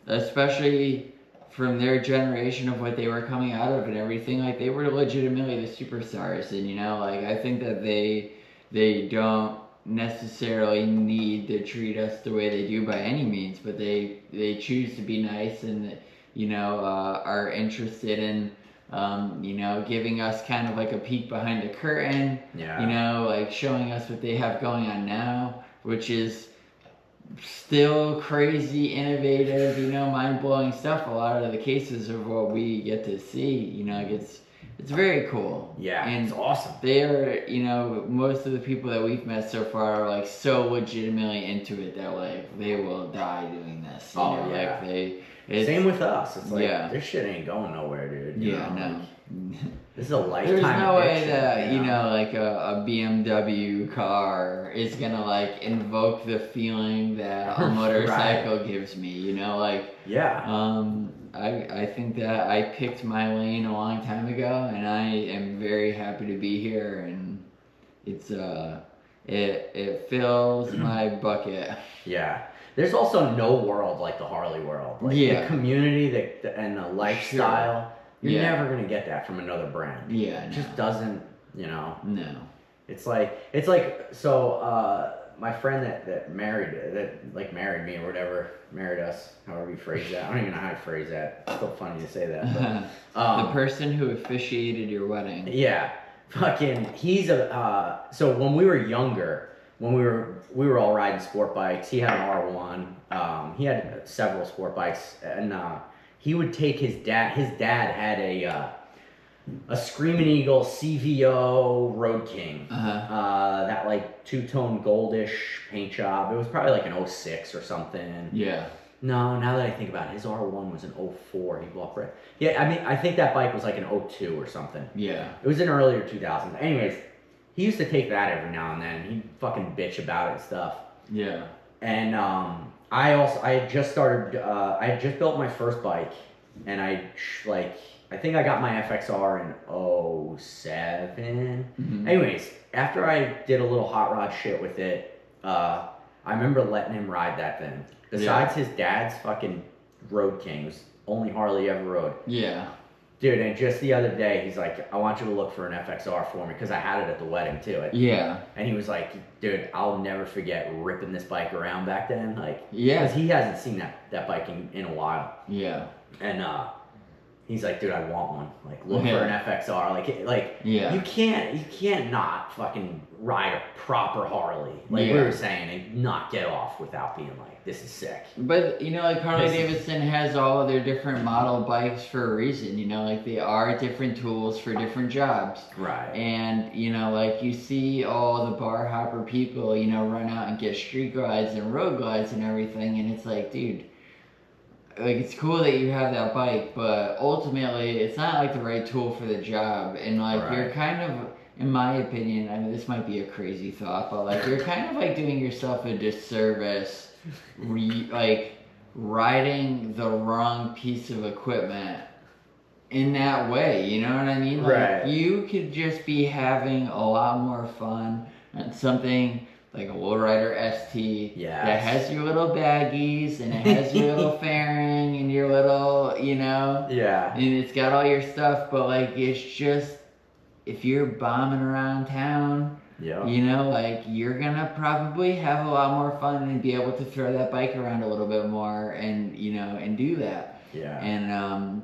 especially from their generation of what they were coming out of and everything, like they were legitimately the superstars, and you know like I think that they don't necessarily need to treat us the way they do by any means, but they choose to be nice and you know are interested in you know giving us kind of like a peek behind the curtain. Yeah. You know, like showing us what they have going on now, which is still crazy innovative, you know, mind-blowing stuff. A lot of the cases of what we get to see, you know, it's very cool. Yeah, and it's awesome. They are, you know, most of the people that we've met so far are like so legitimately into it that like they will die doing this. You know? Yeah. Like Same with us. It's like, Yeah. this shit ain't going nowhere, dude. You Yeah, know, no. like, this is a lifetime There's no way addiction, that, like a BMW car is gonna like invoke the feeling that a motorcycle gives me, Yeah. I think that I picked my lane a long time ago, and I am very happy to be here, and it's it fills my bucket. Yeah. There's also no world like the Harley world. Like Yeah. the community and the lifestyle. You're Yeah. never gonna get that from another brand. Yeah, It just doesn't, no. It's like so my friend that married me or whatever, married us, however you phrase that. I don't even know how to phrase that. It's still funny to say that. But, The person who officiated your wedding. yeah. Fucking he's so when we were younger, when we were all riding sport bikes, he had an R1. He had several sport bikes, and he would take his dad had a Screaming Eagle CVO Road King. That like two-tone goldish paint job. It was probably like an 06 or something. Yeah. No, now that I think about it, his R1 was an 04. He bought for it. Yeah, I mean, I think that bike was like an 02 or something. Yeah. It was in earlier 2000s. Anyways, he used to take that every now and then. He'd fucking bitch about it and stuff. Yeah. And I had just started, I had just built my first bike, and I think I got my FXR in 07. Mm-hmm. Anyways, after I did a little hot rod shit with it, I remember letting him ride that thing. Besides his dad's fucking Road King, it was only Harley he ever rode. Yeah. Dude, and just the other day, he's like, I want you to look for an FXR for me, because I had it at the wedding too. Yeah. And he was like, dude, I'll never forget ripping this bike around back then. Like, Yeah. because he hasn't seen that bike in a while. Yeah. And he's like, dude, I want one. Like, look for an FXR. Like, Yeah. you can't not fucking ride a proper Harley, like we were saying, and not get off without being like, this is sick. But like Harley Davidson has all of their different model bikes for a reason. Like they are different tools for different jobs. Right. And like you see all the bar hopper people, run out and get street glides and road glides and everything, and it's like, dude, like it's cool that you have that bike, but ultimately it's not like the right tool for the job. And like you're kind of, in my opinion, I mean this might be a crazy thought, but like you're kind of like doing yourself a disservice, like riding the wrong piece of equipment in that way. You know what I mean? Like you could just be having a lot more fun on something like a lowrider ST that has your little baggies and it has your little fairing and your little, and it's got all your stuff, but like it's just, if you're bombing around town, like you're gonna probably have a lot more fun and be able to throw that bike around a little bit more and and do that. And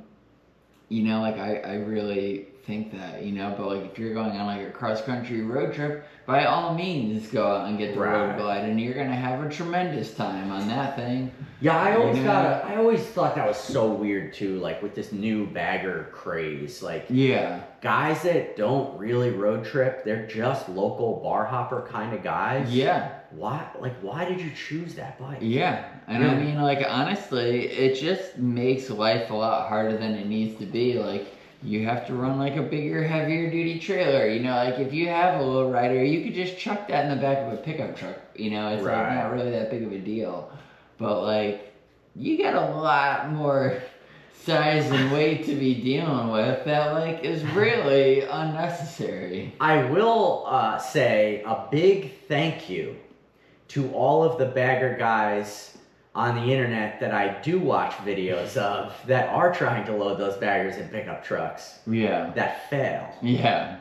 like I really think that, but like if you're going on like a cross country road trip, by all means go out and get the road glide, and you're gonna have a tremendous time on that thing. Yeah, I always thought that was so weird too, like with this new bagger craze. Like guys that don't really road trip, they're just local bar hopper kind of guys. Why did you choose that bike? And I mean, like honestly, it just makes life a lot harder than it needs to be. Like you have to run like a bigger, heavier duty trailer. Like if you have a low rider, you could just chuck that in the back of a pickup truck. It's like not really that big of a deal. But like you got a lot more size and weight to be dealing with that like is really unnecessary. I will say a big thank you to all of the bagger guys on the internet that I do watch videos of that are trying to load those baggers in pickup trucks. That fail.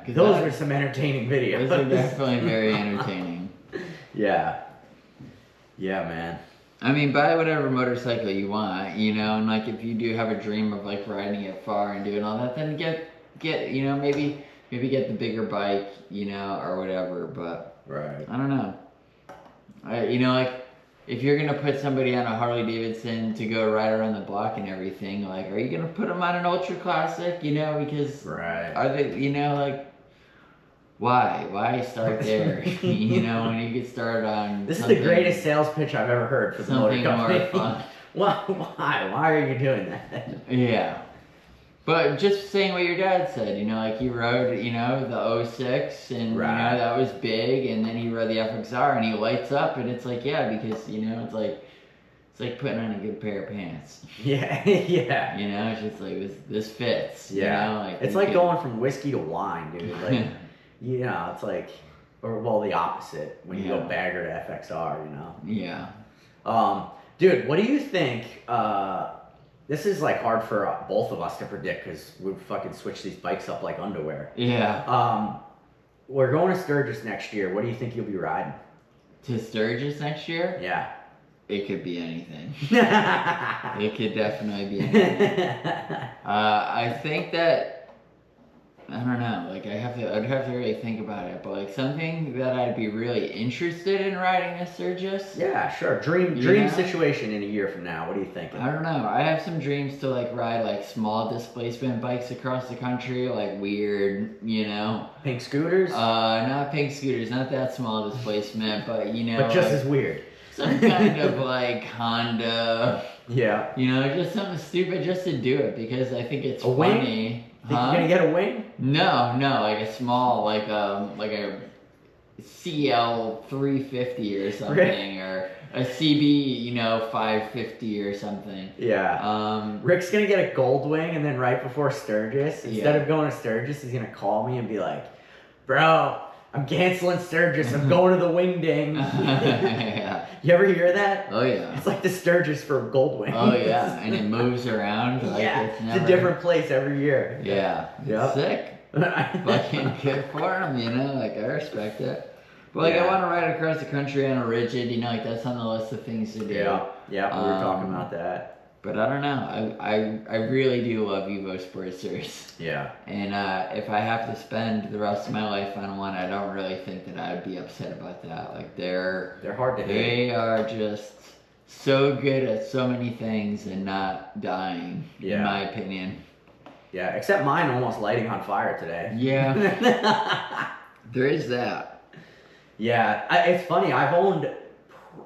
Those were some entertaining videos. Those are definitely very entertaining. Yeah, man. I mean, buy whatever motorcycle you want, and like if you do have a dream of like riding it far and doing all that, then get maybe get the bigger bike, or whatever. But I don't know. Like if you're gonna put somebody on a Harley Davidson to go ride around the block and everything, like are you gonna put them on an ultra classic? Because are they, like why start there? When you get started on this is the greatest sales pitch I've ever heard for the motor company. More fun. Why? Why are you doing that? Yeah. But just saying what your dad said, you know, like he rode, you know, the 06 and, Right. you know, that was big. And then he rode the FXR and he lights up. And it's like, yeah, because, you know, it's like putting on a good pair of pants. Yeah, yeah. You know, it's just like, this fits. Yeah. You know? Like, it's like going from whiskey to wine, dude. Like, you know, it's like, or well, the opposite when you go bagger to FXR, you know? Yeah. Dude, what do you think? This is like hard for both of us to predict because we fucking switch these bikes up like underwear. Yeah. We're going to Sturgis next year. What do you think you'll be riding? To Sturgis next year? Yeah. It could be anything. It could definitely be anything. I think that, I don't know, like I'd have to really think about it, but like something that I'd be really interested in riding a Sturgis. Yeah, sure. Dream situation in a year from now. What are you thinking? I don't know. I have some dreams to like ride like small displacement bikes across the country, like weird, you know. Pink scooters? Not pink scooters, not that small displacement, but you know. But just like, as weird. some kind of like Honda. Yeah. You know, just something stupid just to do it because I think it's funny. Wing? Think you're gonna get a wing? No, like a small, like a CL 350 or something, or a CB, you know, 550 or something. Yeah. Rick's gonna get a gold wing, and then right before Sturgis, instead of going to Sturgis, he's gonna call me and be like, "Bro, I'm canceling Sturgis. I'm going to the wing ding." Yeah. You ever hear that? Oh yeah. It's like the Sturgis for gold wings. Oh yeah, and it moves around. Like it's never... a different place every year. Yeah. Yep. Sick. Fucking good for him, you know. Like I respect it. But like I want to ride across the country on a rigid, you know, like that's on the list of things to do. Yeah. We were talking about that. But I don't know. I really do love Evo Sportsters. Yeah. And if I have to spend the rest of my life on one, I don't really think that I'd be upset about that. Like they're hard to hate. They are just so good at so many things and not dying, in my opinion. Yeah, except mine almost lighting on fire today. Yeah. There is that. Yeah, it's funny. I've owned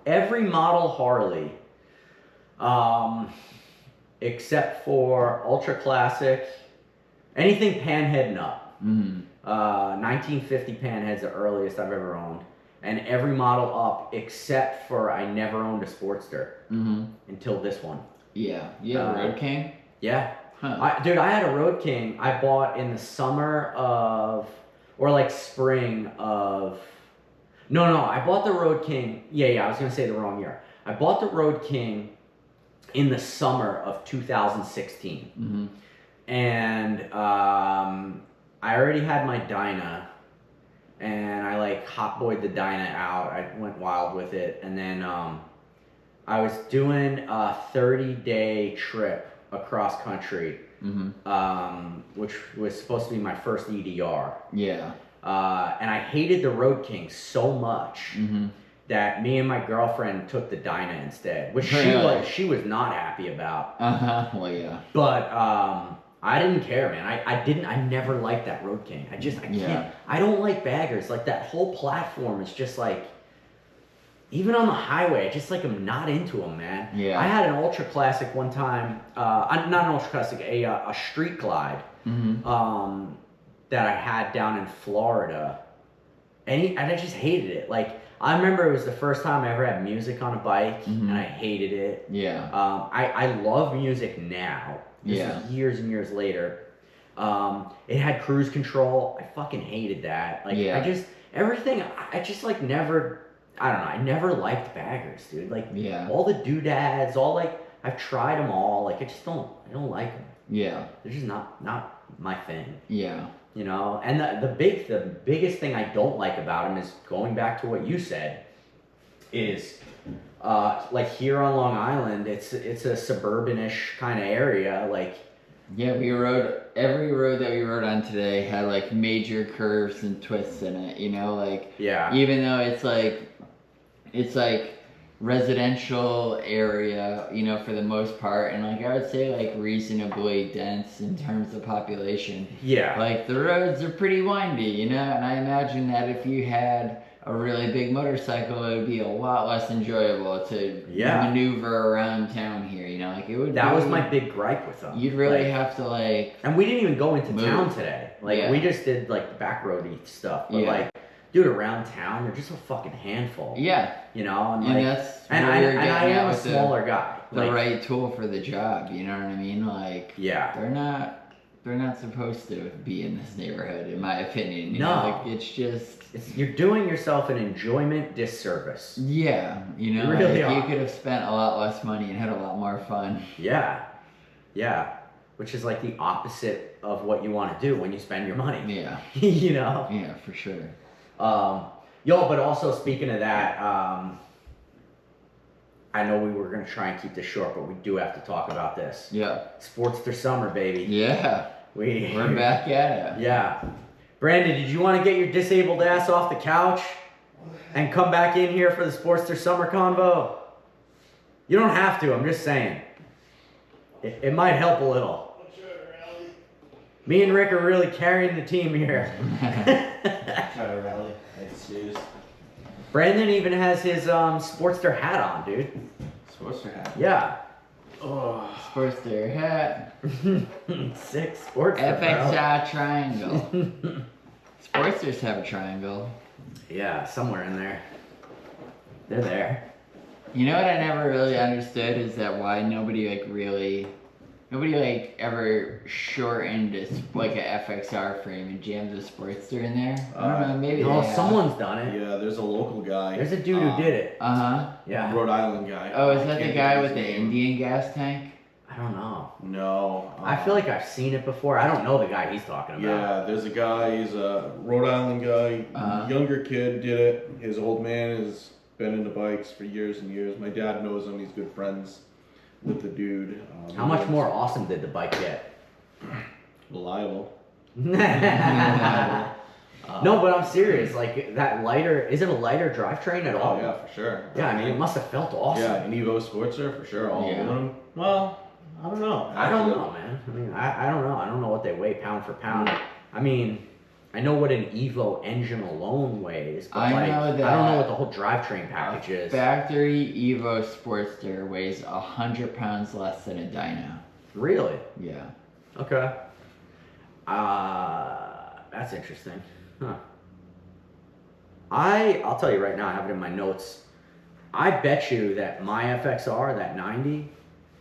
every model Harley. Except for Ultra Classic, anything panhead and up. 1950 panhead's the earliest I've ever owned, and every model up except for I never owned a Sportster until this one. Yeah, you have a Road King? Yeah, huh. Dude, I had a Road King. I bought in the summer of, or like spring of. No, I bought the Road King. Yeah, I was gonna say the wrong year. I bought the Road King in the summer of 2016. And I already had my Dyna, and I like hotboyed the Dyna out. I went wild with it, and then I was doing a 30-day trip across country, which was supposed to be my first EDR. Yeah. And I hated the Road King so much that me and my girlfriend took the Dyna instead, which she was not happy about. Well, yeah. But I didn't care, man. I never liked that Road King. I can't. I don't like baggers. Like that whole platform is just like, even on the highway, I just like I'm not into them, man. Yeah. I had an Ultra Classic one time. Not an Ultra Classic, a Street Glide. That I had down in Florida, and I just hated it. Like I remember it was the first time I ever had music on a bike, and I hated it. Yeah. I love music now. This is years and years later. It had cruise control. I fucking hated that. Like I just like never. I don't know. I never liked baggers, dude. Like all the doodads, all like I've tried them all. Like I don't like them. Yeah. They're just not my thing. Yeah. You know, and the biggest thing I don't like about them is going back to what you said, is like here on Long Island, it's a suburbanish kind of area. Like we rode every road that we rode on today had like major curves and twists in it. You know, like even though it's like residential area, you know, for the most part, and like I would say like reasonably dense in terms of population. Yeah. Like the roads are pretty windy, you know, and I imagine that if you had a really big motorcycle, it would be a lot less enjoyable to Yeah. maneuver around town here. You know, like it would. That was my big gripe with them. You'd really Like, have to like. and we didn't even go into Move. town today. Like Yeah. we just did like the back roady stuff. But Yeah. like, dude, around town, they're just a fucking handful. Yeah, You know, and, and like, that's and where I you're and I getting am at a with smaller guy. the Like, right tool for the job. You know what I mean? Like yeah. they're not supposed to be in this neighborhood, in my opinion. You No. know? Like it's just. You're doing yourself an enjoyment disservice. Yeah, you know, You really like, you are. could have spent a lot less money and had a lot more fun. Yeah. Yeah. Which is like the opposite of what you want to do when you spend your money. Yeah, You know? yeah, for sure. But also speaking of that, I know we were going to try and keep this short, but we do have to talk about this. Yeah, Sportster Summer, baby. yeah, we're back at it. Yeah. Brandon, did you want to get your disabled ass off the couch and come back in here for the Sportster Summer convo? You don't have to, I'm just saying. It might help a little. Me and Rick are really carrying the team here. Try to rally. Excuse. Brandon even has his Sportster hat on, dude. Sportster hat. Yeah. Oh. Sportster hat, Sick Sportster, FXI triangle. Sportsters have a triangle. Yeah, somewhere in there. They're there. You know what I never really understood is that why nobody ever shortened like a FXR frame and jammed a Sportster in there. I don't know, maybe No, they have. someone's done it. Yeah, there's a local guy. There's a dude who did it. Uh-huh. Yeah. Rhode Island guy. Oh, is I that the can't guy think with of the his name. Indian gas tank? I don't know. No. I feel like I've seen it before. I don't know the guy he's talking about. Yeah, there's a guy, he's a Rhode Island guy, younger kid did it. His old man has been into bikes for years and years. My dad knows him, he's good friends with the dude. How much more awesome did the bike get? Reliable. No, but I'm serious. Like that lighter, is it a lighter drivetrain at all? Oh yeah, for sure. Yeah, I mean, it must have felt awesome. Yeah, an Evo Sportster for sure, all Yeah. aluminum. Well, I don't know. I don't know, man. I mean, I don't know. I don't know what they weigh pound for pound. I mean, I know what an Evo engine alone weighs, but I like, know that I don't know what the whole drivetrain package is. Factory Evo Sportster weighs 100 pounds less than a dyno. Really? Yeah. Okay. That's interesting. Huh. I'll tell you right now, I have it in my notes. I bet you that my FXR, that 90,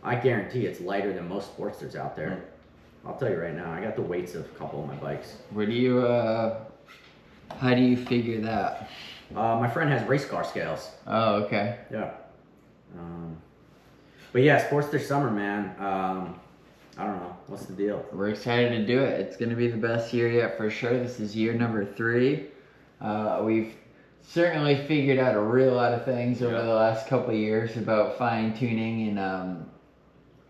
I guarantee it's lighter than most Sportsters out there. I'll tell you right now, I got the weights of a couple of my bikes. Where do you, how do you figure that? My friend has race car scales. Oh, okay. Yeah. But yeah, Sportster Summer, man. I don't know. What's the deal? We're excited to do it. It's going to be the best year yet for sure. This is year number 3. We've certainly figured out a real lot of things over the last couple of years about fine tuning and,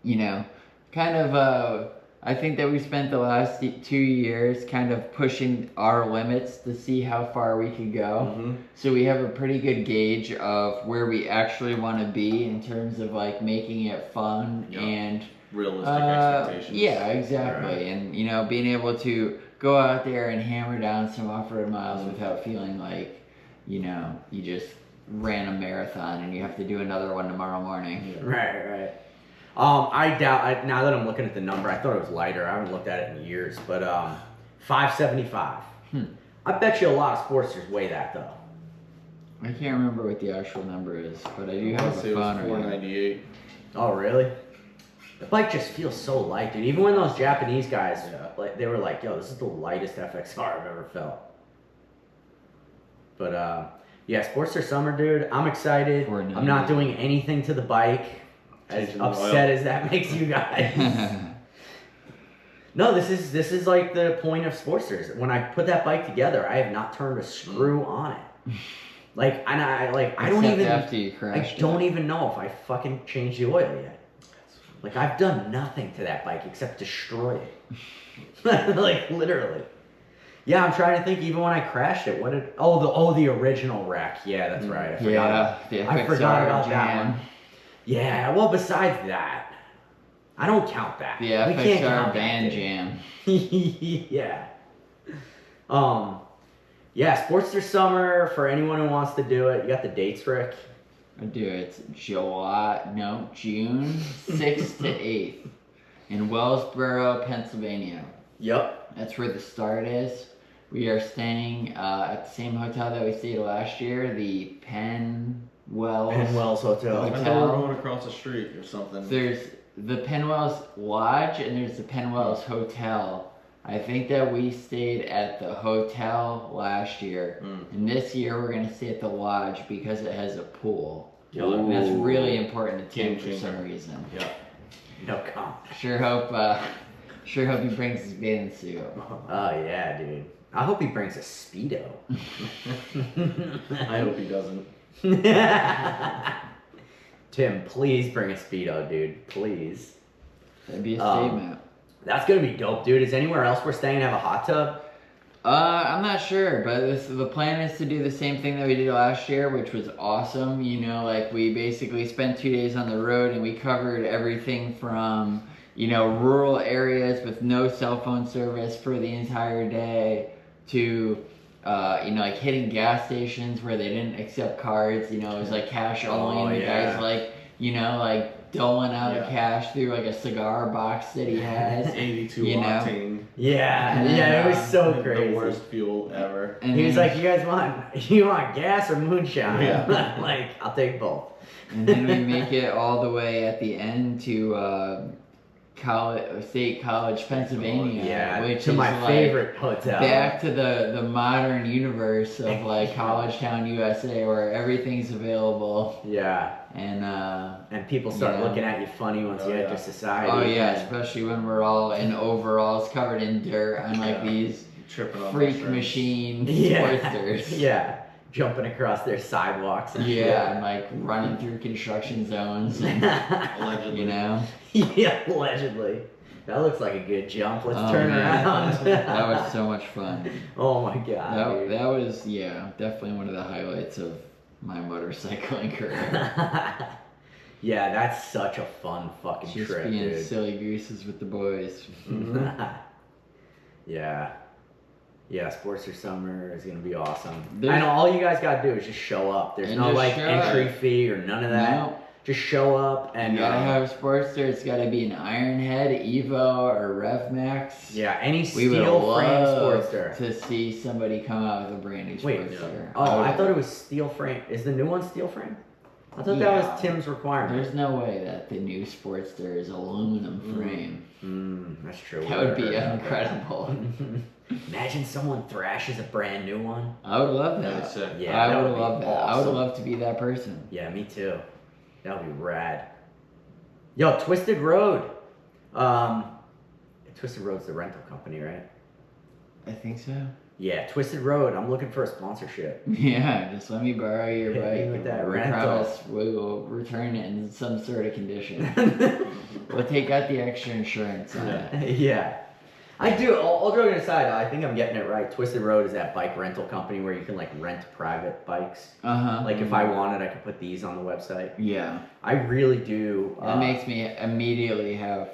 you know, kind of, I think that we spent the last 2 years kind of pushing our limits to see how far we could go. Mm-hmm. So we have a pretty good gauge of where we actually want to be in terms of like making it fun and realistic expectations. yeah, exactly. Right. And you know, being able to go out there and hammer down some off-road miles without feeling like, you know, you just ran a marathon and you have to do another one tomorrow morning. Yeah. Right. I doubt, now that I'm looking at the number, I thought it was lighter. I haven't looked at it in years, but 575. I bet you a lot of Sportsters weigh that though. I can't remember what the actual number is, but I do I have would say a it was phone right now. 498. Oh, really? The bike just feels so light, dude. Even when those Japanese guys, like, they were like, yo, this is the lightest FXR I've ever felt. But, yeah, Sportster Summer, dude, I'm excited. I'm not doing anything to the bike, as Changing the upset oil. as that makes you guys. No, this is like the point of Sportsters. When I put that bike together, I have not turned a screw on it. Like, and I don't Except even, after you I crashed don't it. even know if I fucking changed the oil yet. Like, I've done nothing to that bike except destroy it. Like, literally. Yeah, I'm trying to think, even when I crashed it, what did, the original wreck. Yeah, that's right. I forgot about that one. Yeah, well, besides that, I don't count that. The We can't FXR count that, Van dude. Jam. Yeah. Yeah, Sportster Summer for anyone who wants to do it. You got the dates, Rick? I do. It's June 6th to 8th in Wellsboro, Pennsylvania. Yep. That's where the start is. We are staying at the same hotel that we stayed last year, the Penwells Hotel. I thought we were going across the street or something. There's the Penwells Lodge and there's the Penwells Hotel. I think that we stayed at the hotel last year, and this year we're gonna stay at the lodge because it has a pool. And that's really important to Tim for some reason. Yeah. No comment. Sure hope he brings his bathing suit. Oh yeah, dude. I hope he brings a Speedo. I hope he doesn't. Tim, please bring a Speedo, dude. Please. That'd be a statement. That's gonna be dope, dude. Is anywhere else we're staying have a hot tub? I'm not sure, but the plan is to do the same thing that we did last year, which was awesome. You know, like we basically spent 2 days on the road and we covered everything from, you know, rural areas with no cell phone service for the entire day to, you know, like hitting gas stations where they didn't accept cards. You know, it was like cash only, and the guy's like, you know, like doling out cash through like a cigar box that he has. 82 you know? octane. Yeah, yeah, it was so crazy. The worst fuel ever. And He was like, "You guys want gas or moonshine?" Yeah. Like, I'll take both. And then we make it all the way at the end to State College, Pennsylvania. Yeah, which to is my like favorite hotel. back to the modern universe of like College Town, USA, where everything's available. Yeah, And people start yeah. looking at you funny once you enter society. oh yeah, especially when we're all in overalls covered in dirt on like these Tripping on freak mushrooms. machine Yeah. sportsters. Yeah, jumping across their sidewalks. And Yeah, and like running through construction zones. And, Allegedly. you know. Yeah, allegedly. That looks like a good jump. Let's Oh, turn man. around. That was so much fun. Oh my god. dude. That was definitely one of the highlights of my motorcycling career. Yeah, that's such a fun fucking Just trip, being dude. silly gooses with the boys. Yeah. Yeah, Sportster Summer is gonna be awesome. There's- And all you guys gotta do is just show up. There's And no just like show entry up. fee or none of that. No. Just show up and You gotta have a Sportster. It's gotta be an Ironhead, Evo, or Rev Max. yeah, any We would steel frame love Sportster. to see somebody come out with a brand new Wait, Sportster. oh, I thought it was steel frame. Is the new one steel frame? I thought that Yeah. was Tim's requirement. There's no way that the new Sportster is aluminum frame. That's true. That would be incredible. Imagine someone thrashes a brand new one. I would love that. That's it. Yeah, I that would would love be that. I would awesome. love to be that person. Yeah, me too. That would be rad. Yo, Twisted Road. Twisted Road's the rental company, right? I think so. Yeah, Twisted Road. I'm looking for a sponsorship. Yeah, just let me borrow your Hit me bike. with that We rental. promise we will return it in some sort of condition. We'll take out the extra insurance on it. Yeah. I do. All joking aside, I think I'm getting it right. Twisted Road is that bike rental company where you can like rent private bikes. Uh-huh. Like if I wanted, I could put these on the website. Yeah. I really do. That makes me immediately have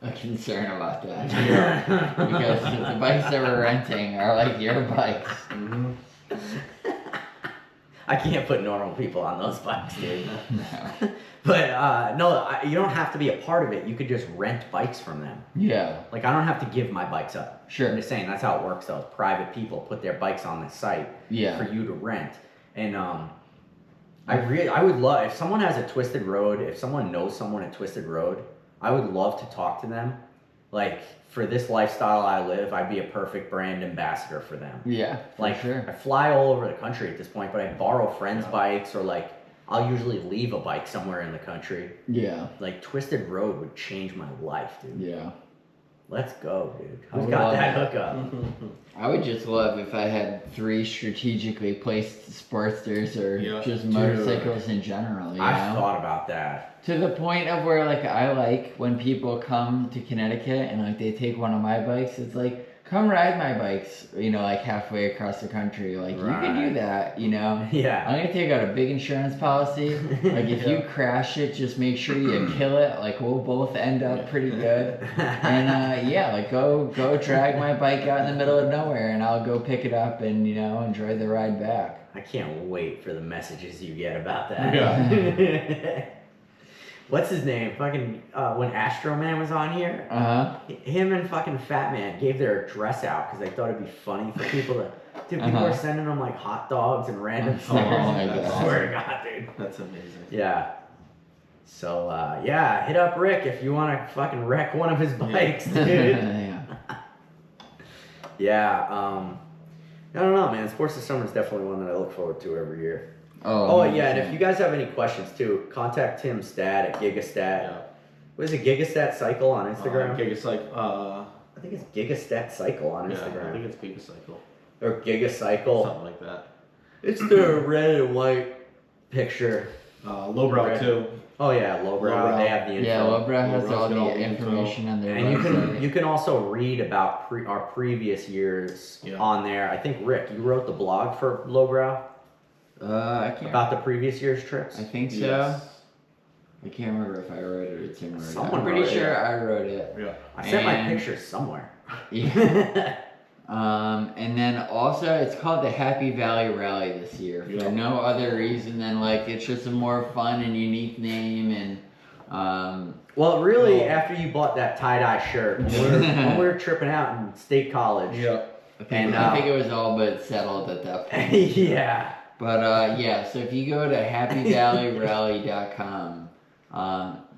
a concern about that. Because the bikes that we're renting are like your bikes. I can't put normal people on those bikes, dude. No. But no, you don't have to be a part of it. You could just rent bikes from them. Yeah. Like I don't have to give my bikes up. Sure. I'm just saying that's how it works. Though private people put their bikes on the site Yeah. for you to rent. And I would love if someone has a Twisted Road. If someone knows someone at Twisted Road, I would love to talk to them. Like for this lifestyle I live, I'd be a perfect brand ambassador for them. Yeah. For Like sure. I fly all over the country at this point, but I borrow friends' bikes or like I'll usually leave a bike somewhere in the country. Yeah. Like Twisted Road would change my life, dude. Yeah. Let's go, dude. I Who's would got love that that. hookup? I would just love if I had 3 strategically placed Sportsters or Yeah. just Dude. motorcycles in general, you I've know? thought about that. To the point of where like I like when people come to Connecticut and like they take one of my bikes, it's like come ride my bikes, like halfway across the country. Like, you can do that, Yeah. I'm gonna take out a big insurance policy. Like, if you crash it, just make sure you kill it. Like, we'll both end up pretty good. And, like, go drag my bike out in the middle of nowhere, and I'll go pick it up and, enjoy the ride back. I can't wait for the messages you get about that. Yeah. What's his name? Fucking when Astro Man was on here, him and fucking Fat Man gave their address out because they thought it'd be funny for people to. Dude, people were sending them like hot dogs and random stickers. my God. I swear to God, dude. That's amazing. Yeah. So hit up Rick if you want to fucking wreck one of his bikes, dude. Yeah. I don't know, man. Sportster Summer is definitely one that I look forward to every year. Oh yeah, and if you guys have any questions too, contact Tim Stat at Gigastat. Yeah. What is it, Gigastat Cycle on Instagram? I think it's Gigastat Cycle on Instagram. I think it's Gigacycle. Or Gigacycle. Something like that. It's the red and white picture. Lowbrow too. Oh yeah, Lowbrow. They have the info. Yeah, Lowbrow has all got all the the information on their And website. you can also read about our previous years on there. I think Rick, you wrote the blog for Lowbrow I can't. about the previous year's trips. I think so. Yes. I can't remember if I wrote it or Tim wrote it. Someone I'm pretty wrote it. sure I wrote it. Yeah. I sent my And- pictures somewhere. Yeah. And then also it's called the Happy Valley Rally this year for no other reason than like it's just a more fun and unique name and Well, really, after you bought that tie-dye shirt, when we were tripping out in State College. Yeah. I think it was all but settled at that point. Yeah. But so if you go to happyvalleyrally.com,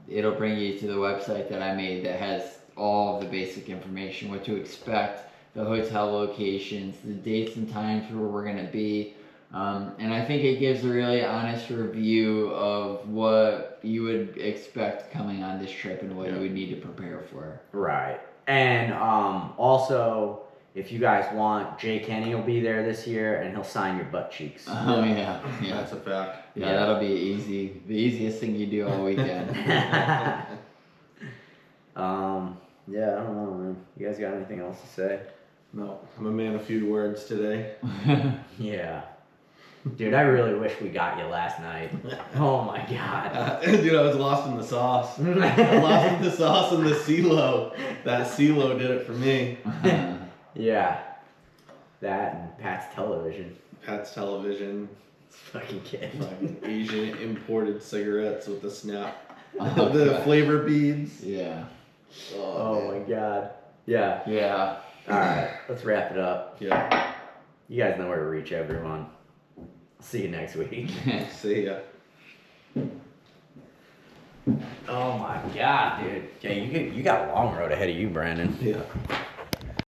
it'll bring you to the website that I made that has all of the basic information, what to expect, the hotel locations, the dates and times where we're going to be. And I think it gives a really honest review of what you would expect coming on this trip and what you would need to prepare for. Right. And also, if you guys want, Jay Kenny will be there this year, and he'll sign your butt cheeks. Oh, yeah. That's a fact. Yeah, that'll be easy. The easiest thing you do all weekend. Yeah, I don't know, man. You guys got anything else to say? No, I'm a man of few words today. Yeah. Dude, I really wish we got you last night. Oh my God. Dude, I was lost in the sauce. I lost in the sauce and the CeeLo. That CeeLo did it for me. Yeah. That and Pat's Television. Pat's Television. Fucking kid. Fucking Asian imported cigarettes with the snap. Oh, the God. flavor beads. Yeah. Oh my God. Yeah. Yeah. Alright, let's wrap it up. Yeah. You guys know where to reach everyone. See you next week. See ya. Oh my God, dude. Yeah, you got a long road ahead of you, Brandon. Yeah.